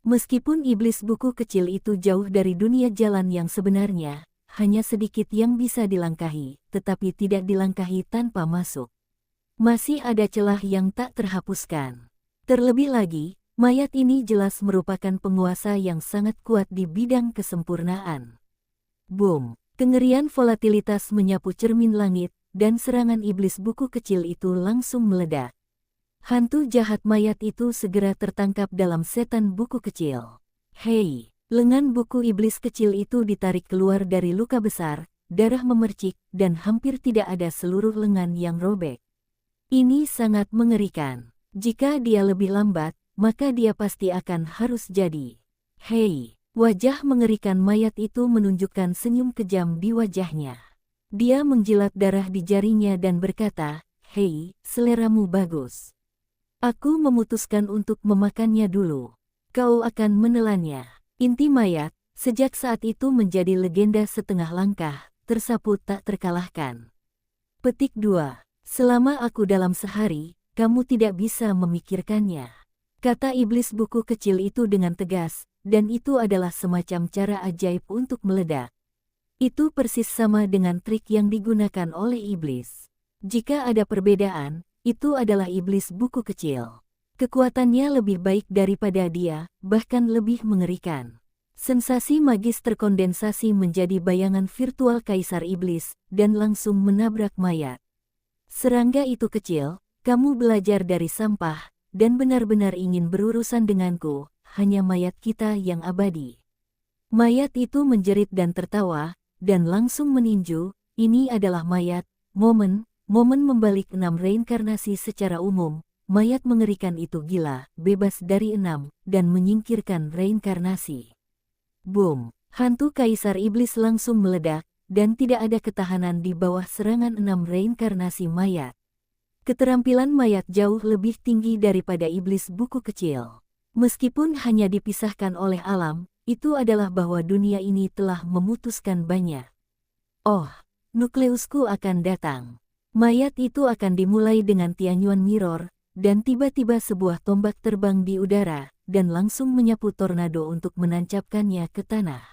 Meskipun iblis buku kecil itu jauh dari dunia jalan yang sebenarnya, hanya sedikit yang bisa dilangkahi, tetapi tidak dilangkahi tanpa masuk. Masih ada celah yang tak terhapuskan. Terlebih lagi, mayat ini jelas merupakan penguasa yang sangat kuat di bidang kesempurnaan. Boom! Kengerian volatilitas menyapu cermin langit, dan serangan iblis buku kecil itu langsung meledak. Hantu jahat mayat itu segera tertangkap dalam setan buku kecil. Hei! Lengan buku iblis kecil itu ditarik keluar dari luka besar, darah memercik, dan hampir tidak ada seluruh lengan yang robek. Ini sangat mengerikan. Jika dia lebih lambat, maka dia pasti akan harus jadi. Hei! Wajah mengerikan mayat itu menunjukkan senyum kejam di wajahnya. Dia menjilat darah di jarinya dan berkata, "Hei, seleramu bagus. Aku memutuskan untuk memakannya dulu. Kau akan menelannya." Inti mayat, sejak saat itu menjadi legenda setengah langkah, tersapu tak terkalahkan. Petik 2. Selama aku dalam sehari, kamu tidak bisa memikirkannya. Kata iblis buku kecil itu dengan tegas, dan itu adalah semacam cara ajaib untuk meledak. Itu persis sama dengan trik yang digunakan oleh iblis. Jika ada perbedaan, itu adalah iblis buku kecil. Kekuatannya lebih baik daripada dia, bahkan lebih mengerikan. Sensasi magis terkondensasi menjadi bayangan virtual Kaisar Iblis, dan langsung menabrak mayat. Serangga itu kecil, kamu belajar dari sampah, dan benar-benar ingin berurusan denganku, hanya mayat kita yang abadi. Mayat itu menjerit dan tertawa, dan langsung meninju, ini adalah mayat, momen membalik 6 reinkarnasi secara umum, mayat mengerikan itu gila, bebas dari 6, dan menyingkirkan reinkarnasi. Boom! Hantu Kaisar Iblis langsung meledak, dan tidak ada ketahanan di bawah serangan 6 reinkarnasi mayat. Keterampilan mayat jauh lebih tinggi daripada iblis buku kecil. Meskipun hanya dipisahkan oleh alam, itu adalah bahwa dunia ini telah memutuskan banyak. Oh, nukleusku akan datang. Mayat itu akan dimulai dengan Tianyuan Mirror, dan tiba-tiba sebuah tombak terbang di udara, dan langsung menyapu tornado untuk menancapkannya ke tanah.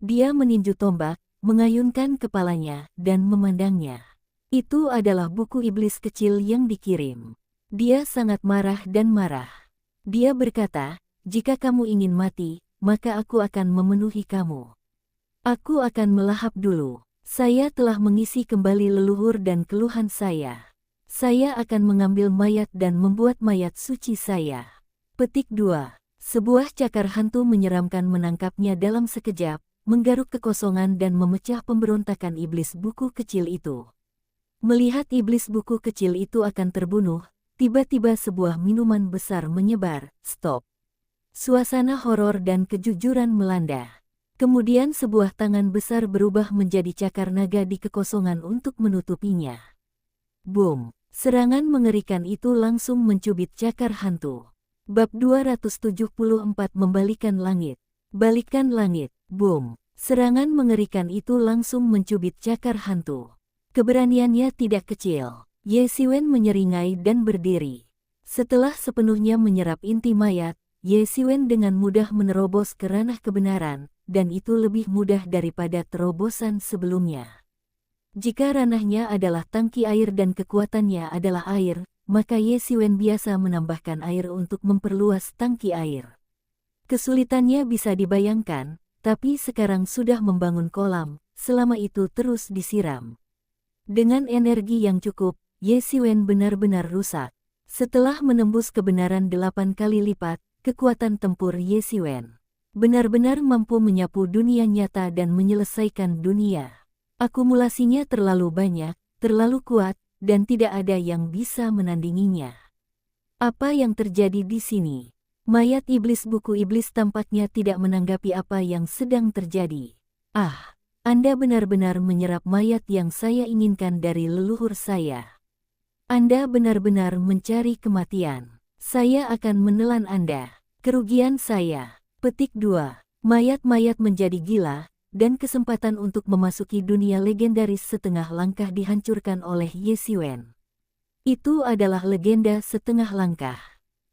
Dia meninju tombak, mengayunkan kepalanya, dan memandangnya. Itu adalah buku iblis kecil yang dikirim. Dia sangat marah dan marah. Dia berkata, "Jika kamu ingin mati, maka aku akan memenuhi kamu. Aku akan melahap dulu. Saya telah mengisi kembali leluhur dan keluhan saya. Saya akan mengambil mayat dan membuat mayat suci saya." Petik 2. Sebuah cakar hantu menyeramkan menangkapnya dalam sekejap, menggaruk kekosongan dan memecah pemberontakan iblis buku kecil itu. Melihat iblis buku kecil itu akan terbunuh, tiba-tiba sebuah minuman besar menyebar. Stop. Suasana horor dan kejujuran melanda. Kemudian sebuah tangan besar berubah menjadi cakar naga di kekosongan untuk menutupinya. Boom! Serangan mengerikan itu langsung mencubit cakar hantu. Bab 274 Membalikan Langit. Balikan langit. Boom! Serangan mengerikan itu langsung mencubit cakar hantu. Keberaniannya tidak kecil. Ye Siwen menyeringai dan berdiri. Setelah sepenuhnya menyerap inti mayat, Ye Siwen dengan mudah menerobos ke ranah kebenaran, dan itu lebih mudah daripada terobosan sebelumnya. Jika ranahnya adalah tangki air dan kekuatannya adalah air, maka Ye Siwen biasa menambahkan air untuk memperluas tangki air. Kesulitannya bisa dibayangkan, tapi sekarang sudah membangun kolam, selama itu terus disiram. Dengan energi yang cukup, Ye Siwen benar-benar rusak. Setelah menembus kebenaran 8 kali lipat, kekuatan tempur Ye Siwen benar-benar mampu menyapu dunia nyata dan menyelesaikan dunia. Akumulasinya terlalu banyak, terlalu kuat, dan tidak ada yang bisa menandinginya. Apa yang terjadi di sini? Mayat iblis buku iblis tampaknya tidak menanggapi apa yang sedang terjadi. Ah! Anda benar-benar menyerap mayat yang saya inginkan dari leluhur saya. Anda benar-benar mencari kematian. Saya akan menelan Anda. Kerugian saya. Petik 2. Mayat-mayat menjadi gila, dan kesempatan untuk memasuki dunia legendaris setengah langkah dihancurkan oleh Ye Siwen. Itu adalah legenda setengah langkah.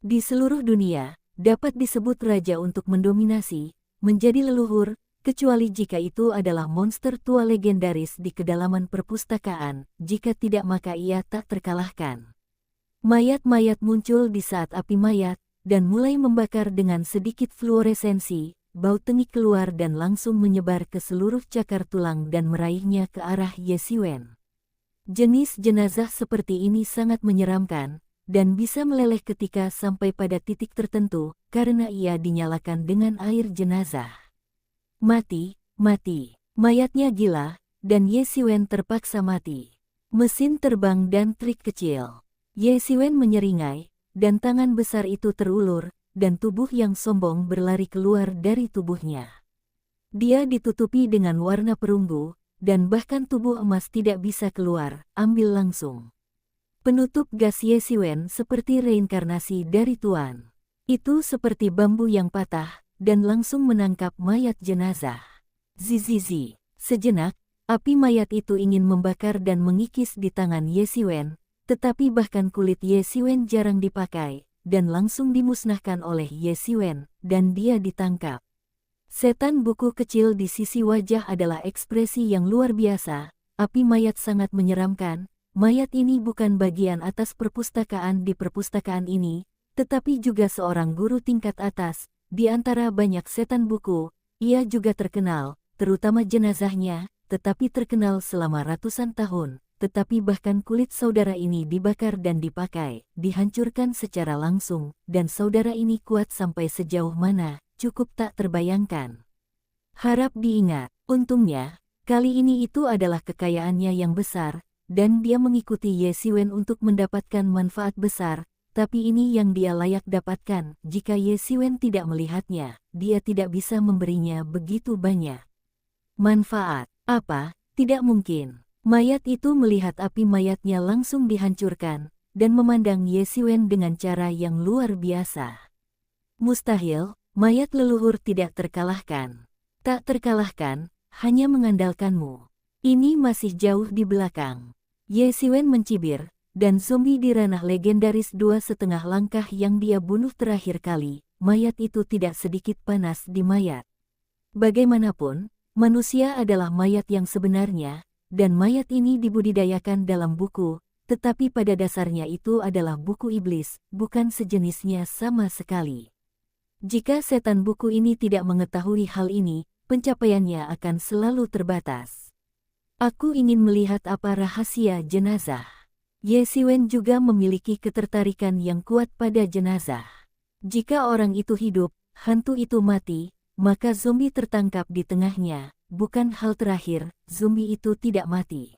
Di seluruh dunia, dapat disebut raja untuk mendominasi, menjadi leluhur, kecuali jika itu adalah monster tua legendaris di kedalaman perpustakaan, jika tidak maka ia tak terkalahkan. Mayat-mayat muncul di saat api mayat, dan mulai membakar dengan sedikit fluoresensi, bau tengik keluar dan langsung menyebar ke seluruh cakar tulang dan meraihnya ke arah Ye Siwen. Jenis jenazah seperti ini sangat menyeramkan, dan bisa meleleh ketika sampai pada titik tertentu, karena ia dinyalakan dengan air jenazah. Mati, mati. Mayatnya gila, dan Ye Siwen terpaksa mati. Mesin terbang dan trik kecil. Ye Siwen menyeringai, dan tangan besar itu terulur, dan tubuh yang sombong berlari keluar dari tubuhnya. Dia ditutupi dengan warna perunggu, dan bahkan tubuh emas tidak bisa keluar, ambil langsung. Penutup gas Ye Siwen seperti reinkarnasi dari Tuan. Itu seperti bambu yang patah, dan langsung menangkap mayat jenazah. Zizizi. Sejenak, api mayat itu ingin membakar dan mengikis di tangan Ye Siwen, tetapi bahkan kulit Ye Siwen jarang dipakai, dan langsung dimusnahkan oleh Ye Siwen, dan dia ditangkap. Setan buku kecil di sisi wajah adalah ekspresi yang luar biasa, api mayat sangat menyeramkan, mayat ini bukan bagian atas perpustakaan di perpustakaan ini, tetapi juga seorang guru tingkat atas. Di antara banyak setan buku, ia juga terkenal, terutama jenazahnya, tetapi terkenal selama ratusan tahun, tetapi bahkan kulit saudara ini dibakar dan dipakai, dihancurkan secara langsung, dan saudara ini kuat sampai sejauh mana, cukup tak terbayangkan. Harap diingat, untungnya, kali ini itu adalah kekayaannya yang besar, dan dia mengikuti Ye Siwen untuk mendapatkan manfaat besar, tapi ini yang dia layak dapatkan. Jika Ye Siwen tidak melihatnya, dia tidak bisa memberinya begitu banyak. Manfaat apa? Tidak mungkin. Mayat itu melihat api mayatnya langsung dihancurkan, dan memandang Ye Siwen dengan cara yang luar biasa. Mustahil, mayat leluhur tidak terkalahkan. Tak terkalahkan, hanya mengandalkanmu. Ini masih jauh di belakang. Ye Siwen mencibir, dan zombie di ranah legendaris 2,5 langkah yang dia bunuh terakhir kali, mayat itu tidak sedikit panas di mayat. Bagaimanapun, manusia adalah mayat yang sebenarnya, dan mayat ini dibudidayakan dalam buku, tetapi pada dasarnya itu adalah buku iblis, bukan sejenisnya sama sekali. Jika setan buku ini tidak mengetahui hal ini, pencapaiannya akan selalu terbatas. Aku ingin melihat apa rahasia jenazah. Ye Siwen juga memiliki ketertarikan yang kuat pada jenazah. Jika orang itu hidup, hantu itu mati, maka zombie tertangkap di tengahnya. Bukan hal terakhir, zombie itu tidak mati.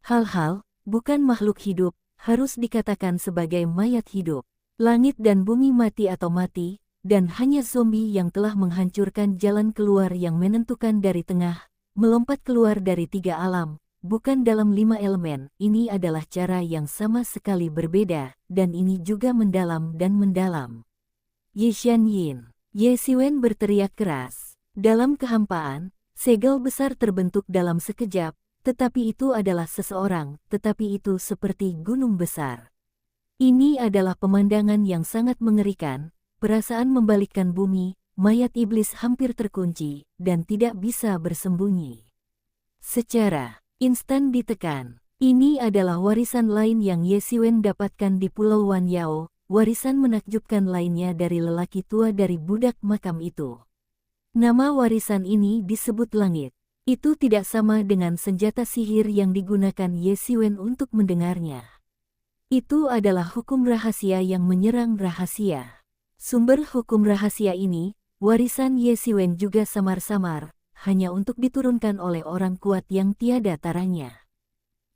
Hal-hal, bukan makhluk hidup, harus dikatakan sebagai mayat hidup. Langit dan bumi mati atau mati, dan hanya zombie yang telah menghancurkan jalan keluar yang menentukan dari tengah, melompat keluar dari 3 alam, bukan dalam 5 elemen. Ini adalah cara yang sama sekali berbeda, dan ini juga mendalam dan mendalam. Ye Xianyin, Ye Siwen berteriak keras. Dalam kehampaan, segel besar terbentuk dalam sekejap, tetapi itu adalah seseorang, tetapi itu seperti gunung besar. Ini adalah pemandangan yang sangat mengerikan, perasaan membalikkan bumi, mayat iblis hampir terkunci, dan tidak bisa bersembunyi. Secara instan ditekan. Ini adalah warisan lain yang Ye Siwen dapatkan di Pulau Wan Yao, warisan menakjubkan lainnya dari lelaki tua dari budak makam itu. Nama warisan ini disebut langit. Itu tidak sama dengan senjata sihir yang digunakan Ye Siwen untuk mendengarnya. Itu adalah hukum rahasia yang menyerang rahasia. Sumber hukum rahasia ini, warisan Ye Siwen juga samar-samar, hanya untuk diturunkan oleh orang kuat yang tiada taranya.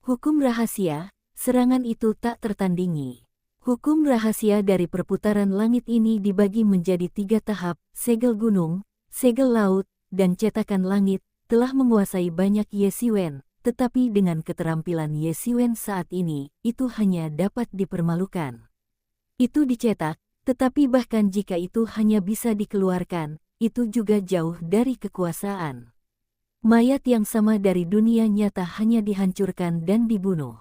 Hukum rahasia, serangan itu tak tertandingi. Hukum rahasia dari perputaran langit ini dibagi menjadi 3 tahap, segel gunung, segel laut, dan cetakan langit, telah menguasai banyak Ye Siwen, tetapi dengan keterampilan Ye Siwen saat ini, itu hanya dapat dipermalukan. Itu dicetak, tetapi bahkan jika itu hanya bisa dikeluarkan, itu juga jauh dari kekuasaan. Mayat yang sama dari dunia nyata hanya dihancurkan dan dibunuh.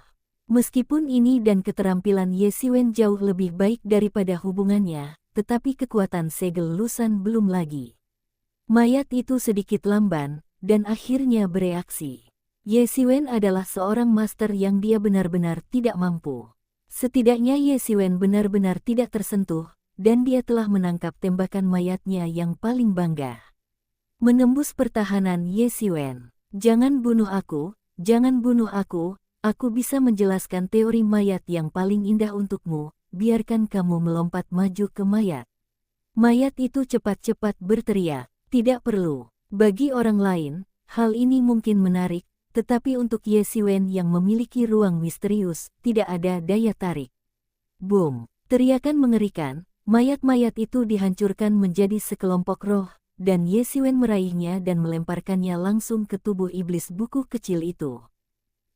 Meskipun ini dan keterampilan Ye Siwen jauh lebih baik daripada hubungannya, tetapi kekuatan segel lusan belum lagi. Mayat itu sedikit lamban, dan akhirnya bereaksi. Ye Siwen adalah seorang master yang dia benar-benar tidak mampu. Setidaknya Ye Siwen benar-benar tidak tersentuh, dan dia telah menangkap tembakan mayatnya yang paling bangga. Menembus pertahanan Ye Siwen. Jangan bunuh aku, jangan bunuh aku bisa menjelaskan teori mayat yang paling indah untukmu, biarkan kamu melompat maju ke mayat. Mayat itu cepat-cepat berteriak, tidak perlu. Bagi orang lain, hal ini mungkin menarik, tetapi untuk Ye Siwen yang memiliki ruang misterius, tidak ada daya tarik. Boom! Teriakan mengerikan, mayat-mayat itu dihancurkan menjadi sekelompok roh, dan Ye Siwen meraihnya dan melemparkannya langsung ke tubuh iblis buku kecil itu.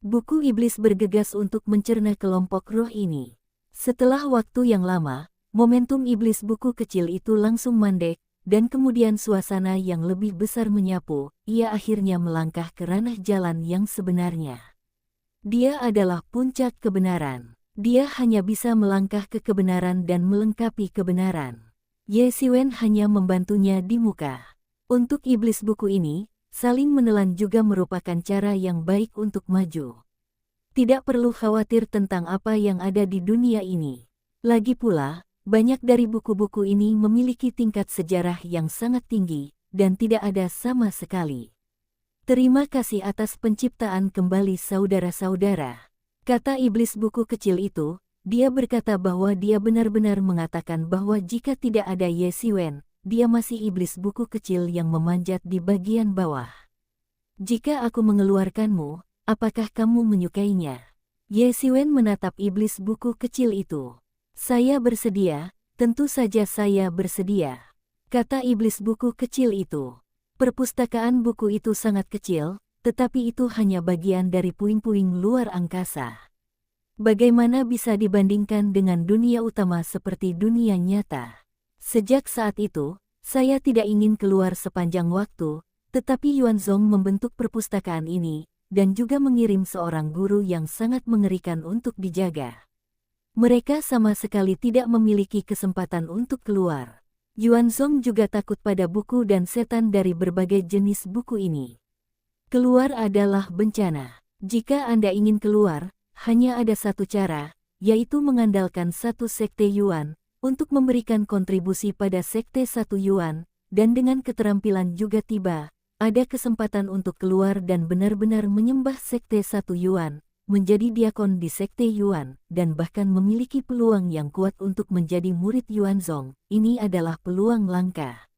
Buku iblis bergegas untuk mencerna kelompok roh ini. Setelah waktu yang lama, momentum iblis buku kecil itu langsung mandek, dan kemudian suasana yang lebih besar menyapu, ia akhirnya melangkah ke ranah jalan yang sebenarnya. Dia adalah puncak kebenaran. Dia hanya bisa melangkah ke kebenaran dan melengkapi kebenaran. Ye Siwen hanya membantunya di muka. Untuk iblis buku ini, saling menelan juga merupakan cara yang baik untuk maju. Tidak perlu khawatir tentang apa yang ada di dunia ini. Lagi pula, banyak dari buku-buku ini memiliki tingkat sejarah yang sangat tinggi, dan tidak ada sama sekali. Terima kasih atas penciptaan kembali saudara-saudara. Kata iblis buku kecil itu, dia berkata bahwa dia benar-benar mengatakan bahwa jika tidak ada Ye Siwen, dia masih iblis buku kecil yang memanjat di bagian bawah. Jika aku mengeluarkanmu, apakah kamu menyukainya? Ye Siwen menatap iblis buku kecil itu. Saya bersedia, tentu saja saya bersedia. Kata iblis buku kecil itu. Perpustakaan buku itu sangat kecil, tetapi itu hanya bagian dari puing-puing luar angkasa. Bagaimana bisa dibandingkan dengan dunia utama seperti dunia nyata? Sejak saat itu, saya tidak ingin keluar sepanjang waktu, tetapi Yuanzong membentuk perpustakaan ini, dan juga mengirim seorang guru yang sangat mengerikan untuk dijaga. Mereka sama sekali tidak memiliki kesempatan untuk keluar. Yuanzong juga takut pada buku dan setan dari berbagai jenis buku ini. Keluar adalah bencana. Jika Anda ingin keluar, hanya ada satu cara, yaitu mengandalkan satu sekte Yuan, untuk memberikan kontribusi pada sekte satu Yuan, dan dengan keterampilan juga tiba, ada kesempatan untuk keluar dan benar-benar menyembah sekte satu Yuan, menjadi diakon di sekte Yuan, dan bahkan memiliki peluang yang kuat untuk menjadi murid Yuanzong. Ini adalah peluang langka.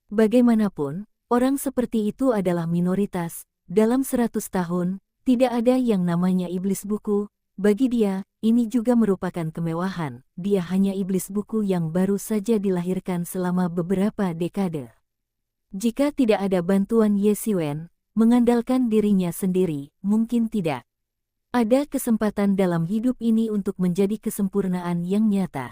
Bagaimanapun, orang seperti itu adalah minoritas. Dalam 100 tahun, tidak ada yang namanya iblis buku. Bagi dia, ini juga merupakan kemewahan. Dia hanya iblis buku yang baru saja dilahirkan selama beberapa dekade. Jika tidak ada bantuan Ye Xiwen, mengandalkan dirinya sendiri, mungkin tidak ada kesempatan dalam hidup ini untuk menjadi kesempurnaan yang nyata.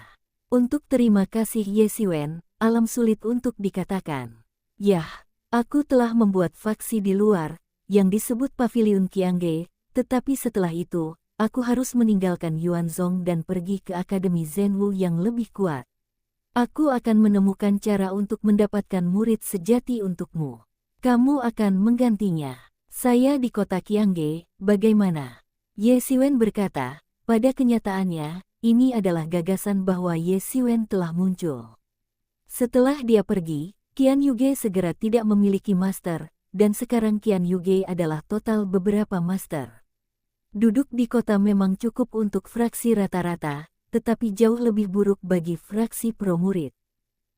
Untuk terima kasih Ye Xiwen, alam sulit untuk dikatakan. Yah, aku telah membuat faksi di luar, yang disebut Pavilion Qiangge, tetapi setelah itu, aku harus meninggalkan Yuanzhong dan pergi ke Akademi Zhenwu yang lebih kuat. Aku akan menemukan cara untuk mendapatkan murid sejati untukmu. Kamu akan menggantinya. Saya di kota Qiangge, bagaimana? Ye Xiwen berkata, pada kenyataannya, ini adalah gagasan bahwa Ye Xiwen telah muncul. Setelah dia pergi, Qian Yuge segera tidak memiliki master, dan sekarang Qian Yuge adalah total beberapa master. Duduk di kota memang cukup untuk fraksi rata-rata, tetapi jauh lebih buruk bagi fraksi pro-murid.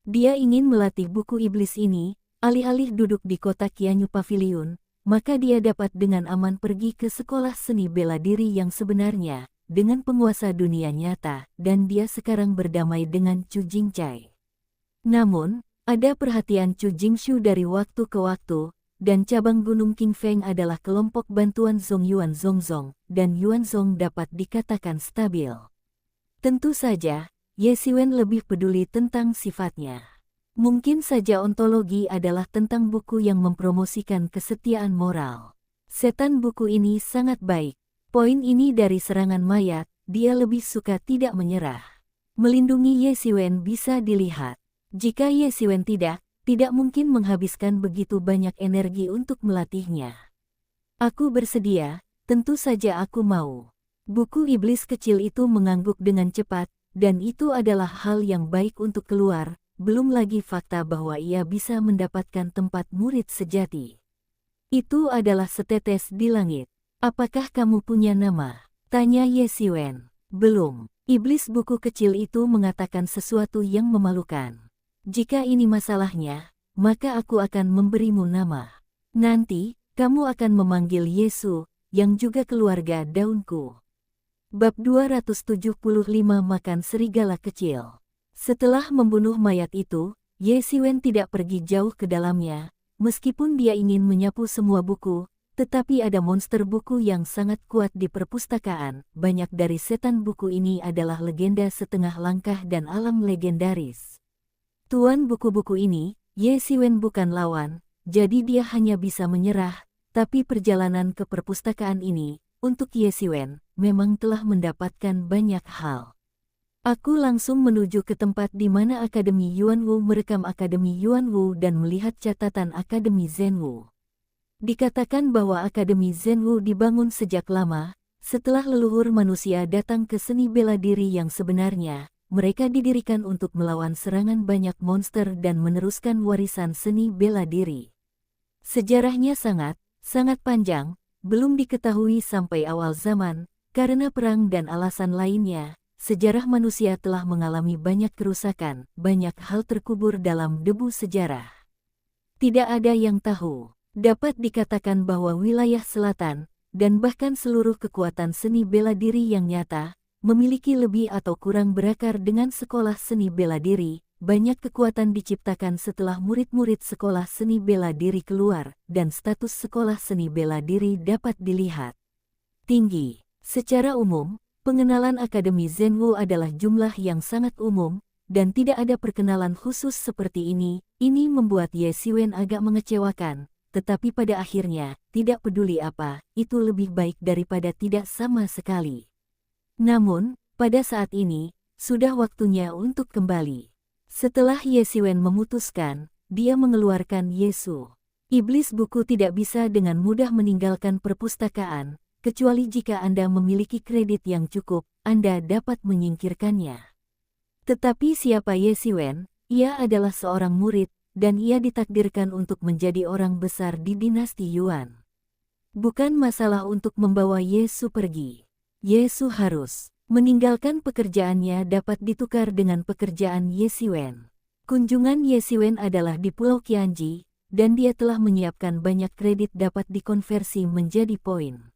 Dia ingin melatih buku iblis ini, alih-alih duduk di kota Qianyu Pavilion, maka dia dapat dengan aman pergi ke sekolah seni bela diri yang sebenarnya, dengan penguasa dunia nyata, dan dia sekarang berdamai dengan Chu Jingcai. Namun, ada perhatian Chu Jingshu dari waktu ke waktu, dan cabang Gunung Qingfeng adalah kelompok bantuan Zongyuan Zongzong, dan Yuanzhong dapat dikatakan stabil. Tentu saja, Ye Xiwen lebih peduli tentang sifatnya. Mungkin saja ontologi adalah tentang buku yang mempromosikan kesetiaan moral. Setan buku ini sangat baik. Poin ini dari serangan mayat, dia lebih suka tidak menyerah. Melindungi Ye Xiwen bisa dilihat. Jika Ye Xiwen tidak mungkin menghabiskan begitu banyak energi untuk melatihnya. Aku bersedia, tentu saja aku mau. Buku iblis kecil itu mengangguk dengan cepat, dan itu adalah hal yang baik untuk keluar, belum lagi fakta bahwa ia bisa mendapatkan tempat murid sejati. Itu adalah setetes di langit. Apakah kamu punya nama? Tanya Ye Xiwen. Belum. Iblis buku kecil itu mengatakan sesuatu yang memalukan. Jika ini masalahnya, maka aku akan memberimu nama. Nanti, kamu akan memanggil Yesu, yang juga keluarga daunku. Bab 275 Makan serigala kecil. Setelah membunuh mayat itu, Ye Xiwen tidak pergi jauh ke dalamnya, meskipun dia ingin menyapu semua buku, tetapi ada monster buku yang sangat kuat di perpustakaan. Banyak dari setan buku ini adalah legenda setengah langkah dan alam legendaris. Tuan buku-buku ini, Ye Xiwen bukan lawan, jadi dia hanya bisa menyerah, tapi perjalanan ke perpustakaan ini, untuk Ye Xiwen, memang telah mendapatkan banyak hal. Aku langsung menuju ke tempat di mana Akademi Yuanwu merekam Akademi Yuanwu dan melihat catatan Akademi Zhenwu. Dikatakan bahwa Akademi Zhenwu dibangun sejak lama, setelah leluhur manusia datang ke seni bela diri yang sebenarnya, mereka didirikan untuk melawan serangan banyak monster dan meneruskan warisan seni bela diri. Sejarahnya sangat panjang, belum diketahui sampai awal zaman, karena perang dan alasan lainnya, sejarah manusia telah mengalami banyak kerusakan, banyak hal terkubur dalam debu sejarah. Tidak ada yang tahu. Dapat dikatakan bahwa wilayah selatan, dan bahkan seluruh kekuatan seni bela diri yang nyata, memiliki lebih atau kurang berakar dengan sekolah seni bela diri. Banyak kekuatan diciptakan setelah murid-murid sekolah seni bela diri keluar, dan status sekolah seni bela diri dapat dilihat tinggi. Secara umum, pengenalan Akademi Zhenwu adalah jumlah yang sangat umum, dan tidak ada perkenalan khusus seperti ini. Ini membuat Ye Xiwen agak mengecewakan, tetapi pada akhirnya, tidak peduli apa, itu lebih baik daripada tidak sama sekali. Namun, pada saat ini, sudah waktunya untuk kembali. Setelah Ye Xiwen memutuskan, dia mengeluarkan Yesu. Iblis buku tidak bisa dengan mudah meninggalkan perpustakaan, kecuali jika Anda memiliki kredit yang cukup, Anda dapat menyingkirkannya. Tetapi siapa Ye Xiwen? Ia adalah seorang murid, dan ia ditakdirkan untuk menjadi orang besar di dinasti Yuan. Bukan masalah untuk membawa Yesu pergi. Yesu harus meninggalkan pekerjaannya dapat ditukar dengan pekerjaan Ye Xiwen. Kunjungan Ye Xiwen adalah di Pulau Qianji, dan dia telah menyiapkan banyak kredit dapat dikonversi menjadi poin.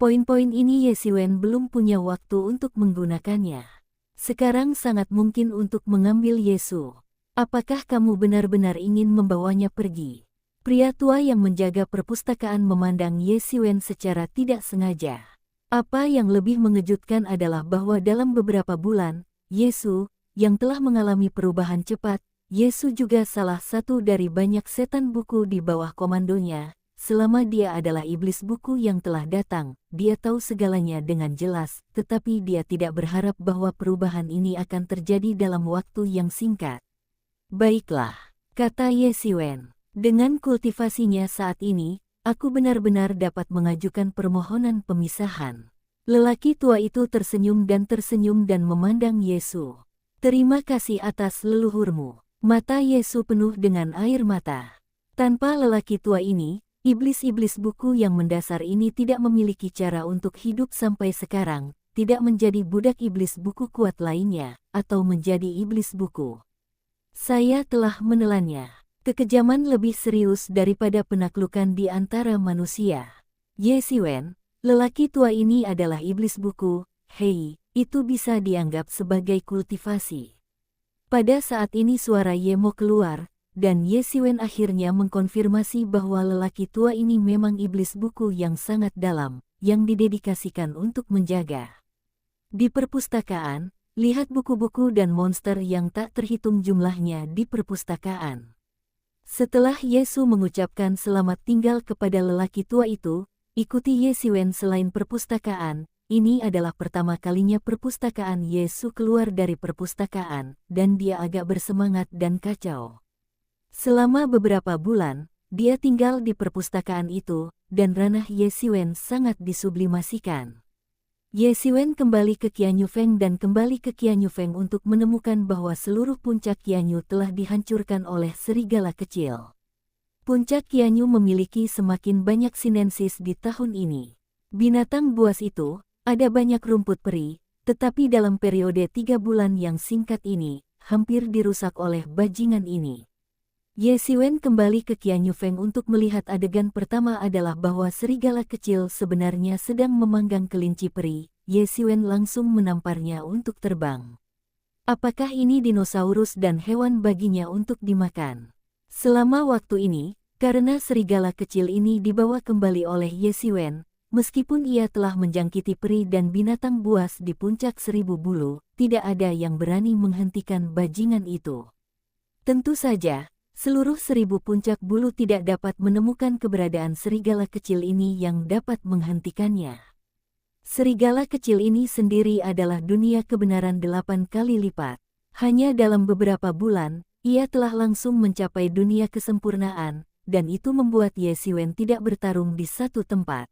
Poin-poin ini Ye Xiwen belum punya waktu untuk menggunakannya. Sekarang sangat mungkin untuk mengambil Yesu. Apakah kamu benar-benar ingin membawanya pergi? Pria tua yang menjaga perpustakaan memandang Ye Xiwen secara tidak sengaja. Apa yang lebih mengejutkan adalah bahwa dalam beberapa bulan, Yesu, yang telah mengalami perubahan cepat, Yesu juga salah satu dari banyak setan buku di bawah komandonya. Selama dia adalah iblis buku yang telah datang, dia tahu segalanya dengan jelas, tetapi dia tidak berharap bahwa perubahan ini akan terjadi dalam waktu yang singkat. Baiklah, kata Ye Xiwen, dengan kultivasinya saat ini, aku benar-benar dapat mengajukan permohonan pemisahan. Lelaki tua itu tersenyum dan memandang Yesu. Terima kasih atas leluhurmu. Mata Yesu penuh dengan air mata. Tanpa lelaki tua ini, iblis-iblis buku yang mendasar ini tidak memiliki cara untuk hidup sampai sekarang, tidak menjadi budak iblis buku kuat lainnya, atau menjadi iblis buku. Saya telah menelannya. Kekejaman lebih serius daripada penaklukan di antara manusia. Ye Xiwen, lelaki tua ini adalah iblis buku, hei. Itu bisa dianggap sebagai kultivasi. Pada saat ini suara Yemo keluar, dan Ye Xiwen akhirnya mengkonfirmasi bahwa lelaki tua ini memang iblis buku yang sangat dalam, yang didedikasikan untuk menjaga. Di perpustakaan, lihat buku-buku dan monster yang tak terhitung jumlahnya di perpustakaan. Setelah Yesu mengucapkan selamat tinggal kepada lelaki tua itu, ikuti Ye Xiwen selain perpustakaan. Ini adalah pertama kalinya perpustakaan Yesu keluar dari perpustakaan, dan dia agak bersemangat dan kacau. Selama beberapa bulan, dia tinggal di perpustakaan itu, dan ranah Ye Xiwen sangat disublimasikan. Ye Xiwen kembali ke Qianyufeng dan kembali ke Qianyufeng untuk menemukan bahwa seluruh puncak Qianyu telah dihancurkan oleh serigala kecil. Puncak Qianyu memiliki semakin banyak sinensis di tahun ini. Binatang buas itu, ada banyak rumput peri, tetapi dalam periode 3 bulan yang singkat ini, hampir dirusak oleh bajingan ini. Ye Xiwen kembali ke Qianyufeng untuk melihat adegan pertama adalah bahwa serigala kecil sebenarnya sedang memanggang kelinci peri. Ye Xiwen langsung menamparnya untuk terbang. Apakah ini dinosaurus dan hewan baginya untuk dimakan? Selama waktu ini, karena serigala kecil ini dibawa kembali oleh Ye Xiwen, meskipun ia telah menjangkiti peri dan binatang buas di puncak 1000 bulu, tidak ada yang berani menghentikan bajingan itu. Tentu saja, seluruh 1000 puncak bulu tidak dapat menemukan keberadaan serigala kecil ini yang dapat menghentikannya. Serigala kecil ini sendiri adalah dunia kebenaran 8 kali lipat. Hanya dalam beberapa bulan, ia telah langsung mencapai dunia kesempurnaan, dan itu membuat Ye Xiwen tidak bertarung di satu tempat.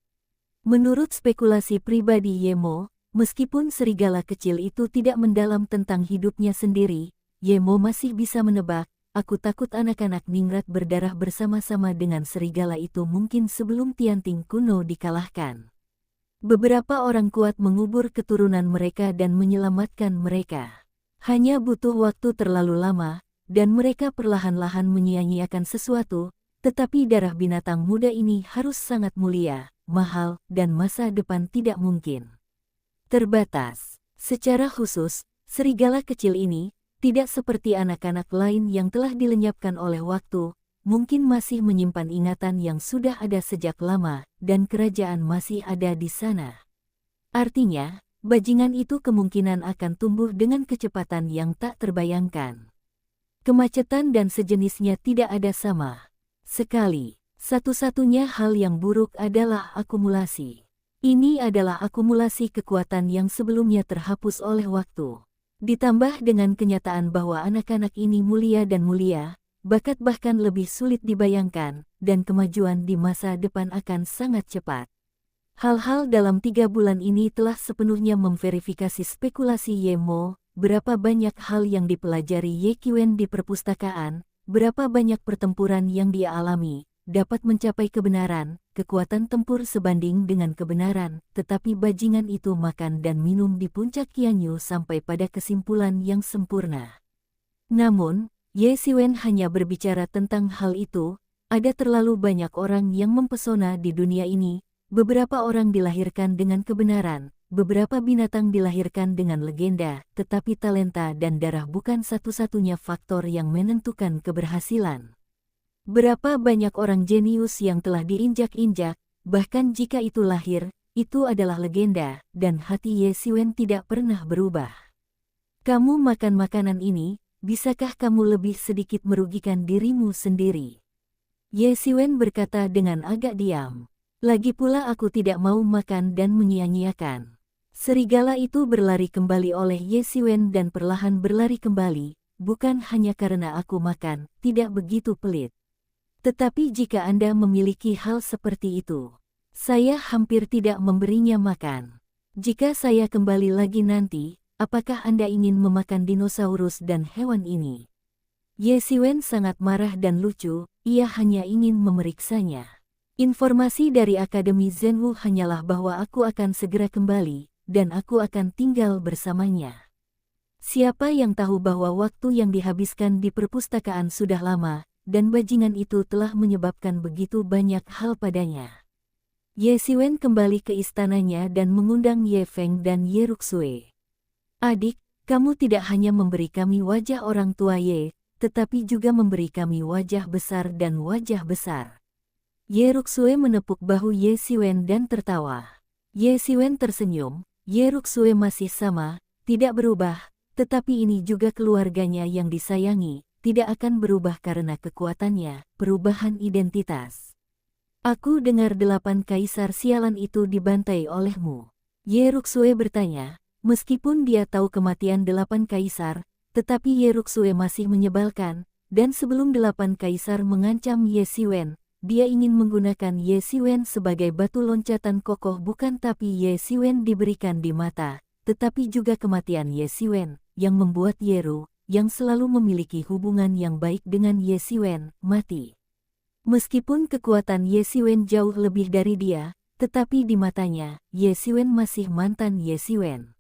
Menurut spekulasi pribadi Yemo, meskipun serigala kecil itu tidak mendalam tentang hidupnya sendiri, Yemo masih bisa menebak, aku takut anak-anak ningrat berdarah bersama-sama dengan serigala itu mungkin sebelum Tianting kuno dikalahkan. Beberapa orang kuat mengubur keturunan mereka dan menyelamatkan mereka. Hanya butuh waktu terlalu lama, dan mereka perlahan-lahan menyia-nyiakan sesuatu, tetapi darah binatang muda ini harus sangat mulia, mahal, dan masa depan tidak mungkin terbatas. Secara khusus, serigala kecil ini, tidak seperti anak-anak lain yang telah dilenyapkan oleh waktu, mungkin masih menyimpan ingatan yang sudah ada sejak lama, dan kerajaan masih ada di sana. Artinya, bajingan itu kemungkinan akan tumbuh dengan kecepatan yang tak terbayangkan. Kemacetan dan sejenisnya tidak ada sama sekali. Satu-satunya hal yang buruk adalah akumulasi. Ini adalah akumulasi kekuatan yang sebelumnya terhapus oleh waktu. Ditambah dengan kenyataan bahwa anak-anak ini mulia dan mulia, bakat bahkan lebih sulit dibayangkan, dan kemajuan di masa depan akan sangat cepat. Hal-hal dalam 3 bulan ini telah sepenuhnya memverifikasi spekulasi Yemo, berapa banyak hal yang dipelajari Ye Qiwen di perpustakaan, berapa banyak pertempuran yang dia alami, dapat mencapai kebenaran, kekuatan tempur sebanding dengan kebenaran, tetapi bajingan itu makan dan minum di puncak Qianyu sampai pada kesimpulan yang sempurna. Namun, Ye Xiwen hanya berbicara tentang hal itu. Ada terlalu banyak orang yang mempesona di dunia ini. Beberapa orang dilahirkan dengan kebenaran, beberapa binatang dilahirkan dengan legenda, tetapi talenta dan darah bukan satu-satunya faktor yang menentukan keberhasilan. Berapa banyak orang jenius yang telah diinjak-injak, bahkan jika itu lahir, itu adalah legenda, dan hati Ye Xiwen tidak pernah berubah. Kamu makan makanan ini, bisakah kamu lebih sedikit merugikan dirimu sendiri? Ye Xiwen berkata dengan agak diam. Lagi pula aku tidak mau makan dan menyia-nyiakan. Serigala itu berlari kembali oleh Ye Xiwen dan perlahan berlari kembali, bukan hanya karena aku makan, tidak begitu pelit. Tetapi jika Anda memiliki hal seperti itu, saya hampir tidak memberinya makan. Jika saya kembali lagi nanti, apakah Anda ingin memakan dinosaurus dan hewan ini? Ye Xiwen sangat marah dan lucu, ia hanya ingin memeriksanya. Informasi dari Akademi Zhenwu hanyalah bahwa aku akan segera kembali, dan aku akan tinggal bersamanya. Siapa yang tahu bahwa waktu yang dihabiskan di perpustakaan sudah lama, dan bajingan itu telah menyebabkan begitu banyak hal padanya. Ye Xiwen kembali ke istananya dan mengundang Ye Feng dan Ye Ruxue. Adik, kamu tidak hanya memberi kami wajah orang tua Ye, tetapi juga memberi kami wajah besar dan wajah besar. Ye Ruxue menepuk bahu Ye Xiwen dan tertawa. Ye Xiwen tersenyum, Ye Ruxue masih sama, tidak berubah, tetapi ini juga keluarganya yang disayangi, tidak akan berubah karena kekuatannya, perubahan identitas. Aku dengar 8 kaisar sialan itu dibantai olehmu. Ye Ruxue bertanya, meskipun dia tahu kematian 8 kaisar, tetapi Ye Ruxue masih menyebalkan, dan sebelum 8 kaisar mengancam Ye Xiwen, dia ingin menggunakan Ye Xiwen sebagai batu loncatan kokoh bukan tapi Ye Xiwen diberikan di mata, tetapi juga kematian Ye Xiwen, yang membuat Ye Ru, yang selalu memiliki hubungan yang baik dengan Ye Xiwen, mati. Meskipun kekuatan Ye Xiwen jauh lebih dari dia, tetapi di matanya, Ye Xiwen masih mantan Ye Xiwen.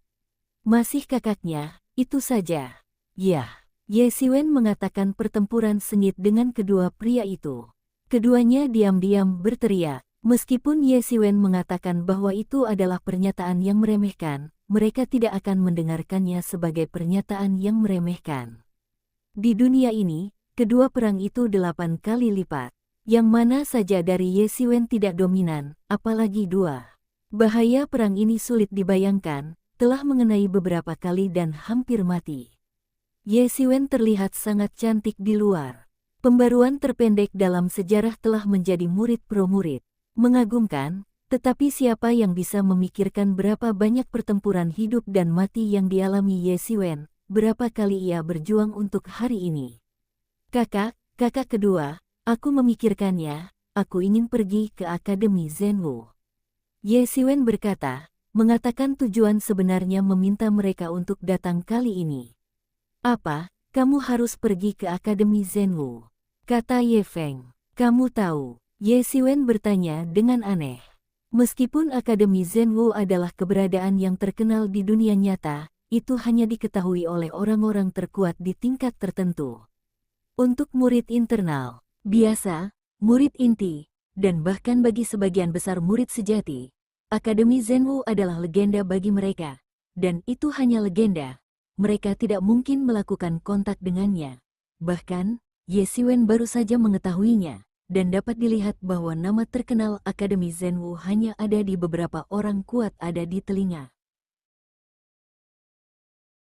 Masih kakaknya, itu saja. Ya, Ye Xiwen mengatakan pertempuran sengit dengan kedua pria itu. Keduanya diam-diam berteriak, meskipun Ye Xiwen mengatakan bahwa itu adalah pernyataan yang meremehkan, mereka tidak akan mendengarkannya sebagai pernyataan yang meremehkan. Di dunia ini, kedua perang itu 8 kali lipat. Yang mana saja dari Ye Xiwen tidak dominan, apalagi 2. Bahaya perang ini sulit dibayangkan, telah mengenai beberapa kali dan hampir mati. Ye Xiwen terlihat sangat cantik di luar. Pembaruan terpendek dalam sejarah telah menjadi murid pro murid. Mengagumkan, tetapi siapa yang bisa memikirkan berapa banyak pertempuran hidup dan mati yang dialami Ye Xiwen, berapa kali ia berjuang untuk hari ini. Kakak kedua, aku memikirkannya, aku ingin pergi ke Akademi Zhenwu. Ye Xiwen berkata, mengatakan tujuan sebenarnya meminta mereka untuk datang kali ini. Apa, kamu harus pergi ke Akademi Zhenwu? Kata Ye Feng. Kamu tahu, Ye Xiwen bertanya dengan aneh. Meskipun Akademi Zhenwu adalah keberadaan yang terkenal di dunia nyata, itu hanya diketahui oleh orang-orang terkuat di tingkat tertentu. Untuk murid internal, biasa, murid inti, dan bahkan bagi sebagian besar murid sejati, Akademi Zhenwu adalah legenda bagi mereka. Dan itu hanya legenda. Mereka tidak mungkin melakukan kontak dengannya. Bahkan, Ye Xiwen baru saja mengetahuinya, dan dapat dilihat bahwa nama terkenal Akademi Zhenwu hanya ada di beberapa orang kuat ada di telinga.